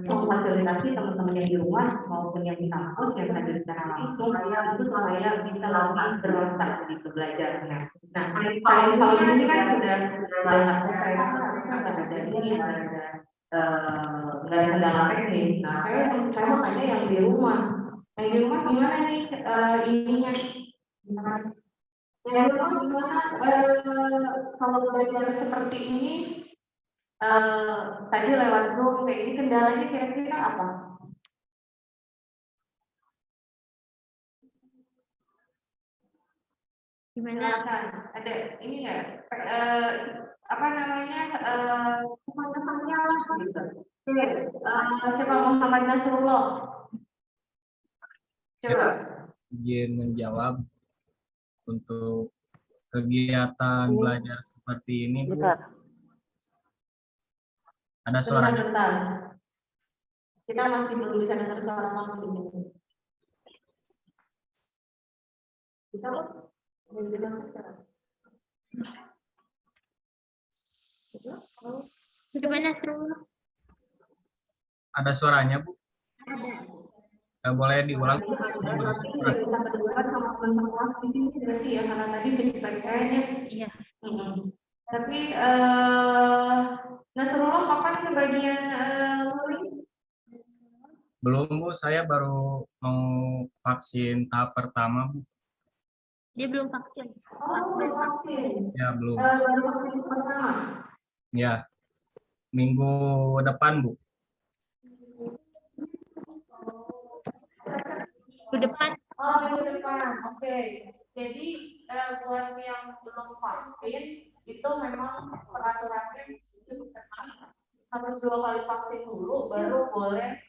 memfasilitasi teman-teman yang di rumah maupun yang di kampus yang hadir secara langsung itu supaya bisa lebih berasa gitu belajarnya. Nah, selain kalau di sini kan sudah banyak saya ada ini ada kendala teknis. Nah, saya makanya yang di rumah gimana nih ininya yang di rumah gimana kalau belajar seperti ini tadi lewat Zoom kayak ini kendalanya kira-kira apa? Gimana? Ada ini nggak? Apa namanya? Teman-temannya lah gitu. Siapa Muhammad Nasrullah? Coba. Izin menjawab untuk kegiatan belajar seperti ini, Bu. Ada suaranya. Bentar. Kita masih belum bisa dengar suara kamu di sini. Bisa kok? Coba Nasrullah. Ada suaranya, Bu? Ada. Nggak boleh diulang. Ya karena tadi feedback-nya. Iya. Tapi Nasrullah kapan kebagian luring? Belum, Bu. Saya baru mau vaksin tahap pertama, Bu. Dia belum vaksin. Oh, belum vaksin. Ya, belum. Baru vaksin pertama. Ya. Minggu depan, Bu. Minggu depan. Oh, minggu depan. Oke. Jadi buat yang belum vaksin itu memang peraturannya cukup ketat. Harus 2 kali vaksin dulu baru boleh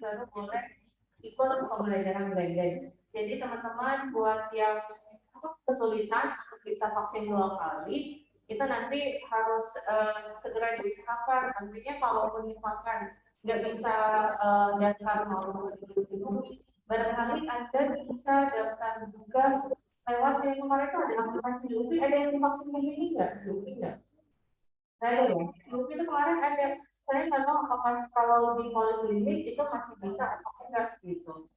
baru boleh ikut pembelajaran blended. Jadi teman-teman buat yang kesulitan untuk bisa vaksin 2 kali itu nanti harus segera diusahakan. Nantinya kalaupun misalkan nggak bisa daftar maupun barangkali Anda bisa daftar juga lewat yang kemarin itu ada aplikasi Lupi. Ada yang divaksin di sini nggak? Lupi nggak? Ada ya. Lupi itu kemarin ada. Saya nggak tahu apakah kalau di poliklinik itu masih bisa atau enggak gitu.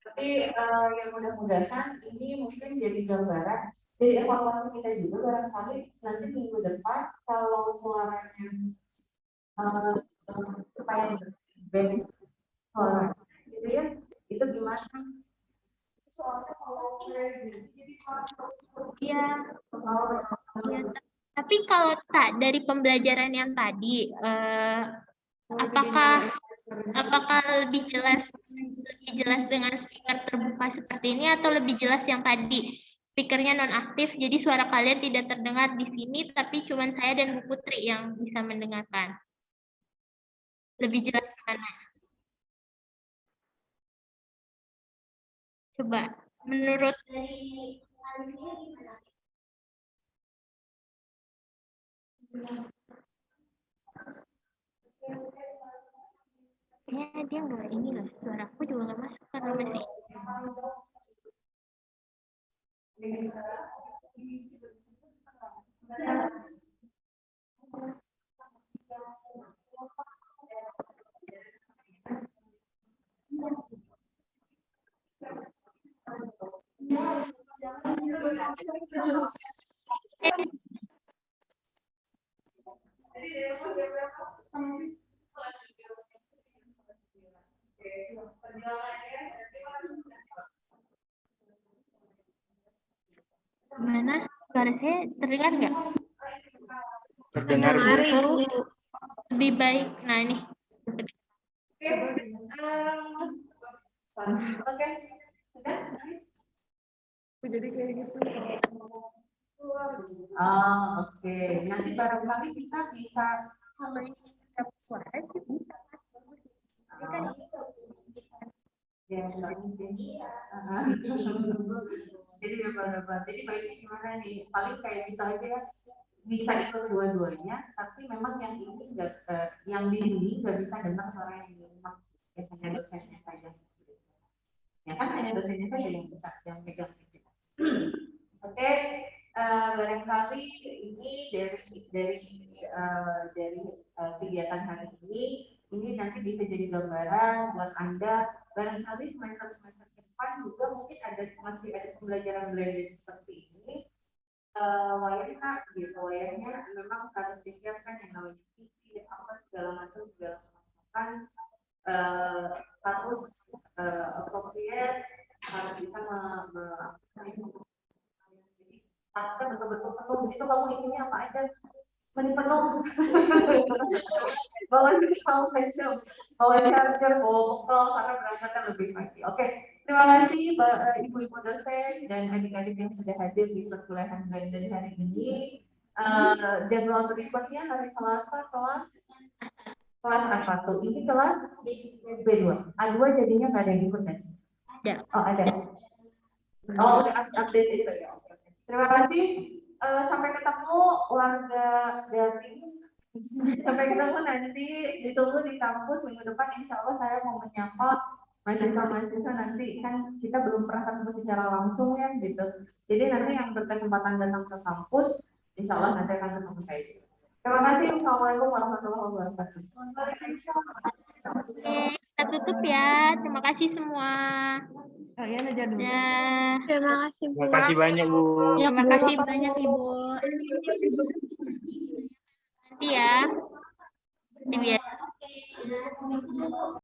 Tapi yang mudah-mudahan ini mungkin jadi gambaran. Jadi evaluasi kita juga barangkali nanti minggu depan kalau suaranya supaya band suara gitu ya, itu gimana? Soalnya kalau Iya. Tapi kalau tak dari pembelajaran yang tadi, apakah lebih jelas dengan speaker terbuka seperti ini atau lebih jelas yang tadi speakernya nonaktif, jadi suara kalian tidak terdengar di sini, tapi cuma saya dan Bu Putri yang bisa mendengarkan. Lebih jelas mana? Coba menurut dari gimana? Kayaknya dia nggak ini lah, suaraku juga nggak masuk karena masih. Gimana? Suara saya terdengar nggak? terdengar, Bu. Dengar, Bu. Lebih baik. Nah, ini. Oke, sudah? Jadi kayak gitu. Oke. Nanti barangkali bisa ya, Mbak mungkin. Jadi beberapa. Jadi baiknya gimana nih? Paling kayak gitu aja ya. Bisa ikut dua-duanya, tapi memang yang ini nggak, yang di sini nggak bisa dengar suara yang di rumah. Ya, hanya dosennya saja. Ya kan hanya dosennya saja yang bisa, yang pegang. Oke, barangkali ini dari kegiatan hari ini nanti bisa jadi gambaran buat Anda. Barangkali semester depan juga mungkin masih ada pembelajaran seperti ini. Wayangnya gitu, wayangnya memang harus disiapkan yang namanya CV, apa segala macam harus appropriate, harus bisa kita betul-betul penuh. Begitu kamu isinya apa aja penuh. Bawa facial, bawa charger, bawa botol karena berangkatnya lebih pagi. Oke, terima kasih ibu-ibu dosen dan adik-adik yang sudah hadir di perkuliahan dari hari ini. Jadwal berikutnya hari Selasa kelas apa tuh? Ini kelas B2. A2 jadinya nggak ada yang ikut kan? Ada. Oh ada. Oh udah update itu ya. Terima kasih. Sampai ketemu warga Daring. Sampai ketemu nanti, ditunggu di kampus minggu depan. Insya Allah saya mau menyapa mahasiswa-mahasiswa nanti, kan kita belum pernah ketemu secara langsung ya gitu. Jadi nanti yang berkesempatan datang ke kampus, insya Allah nanti akan ketemu saya. Terima kasih. Assalamualaikum warahmatullahi wabarakatuh. Oke, kita tutup ya. Terima kasih semua. Kalian aja dulu. Nah. Terima kasih, Bu. Terima kasih banyak, Bu. Terima kasih banyak Ibu. Nanti ya. Seperti biasa.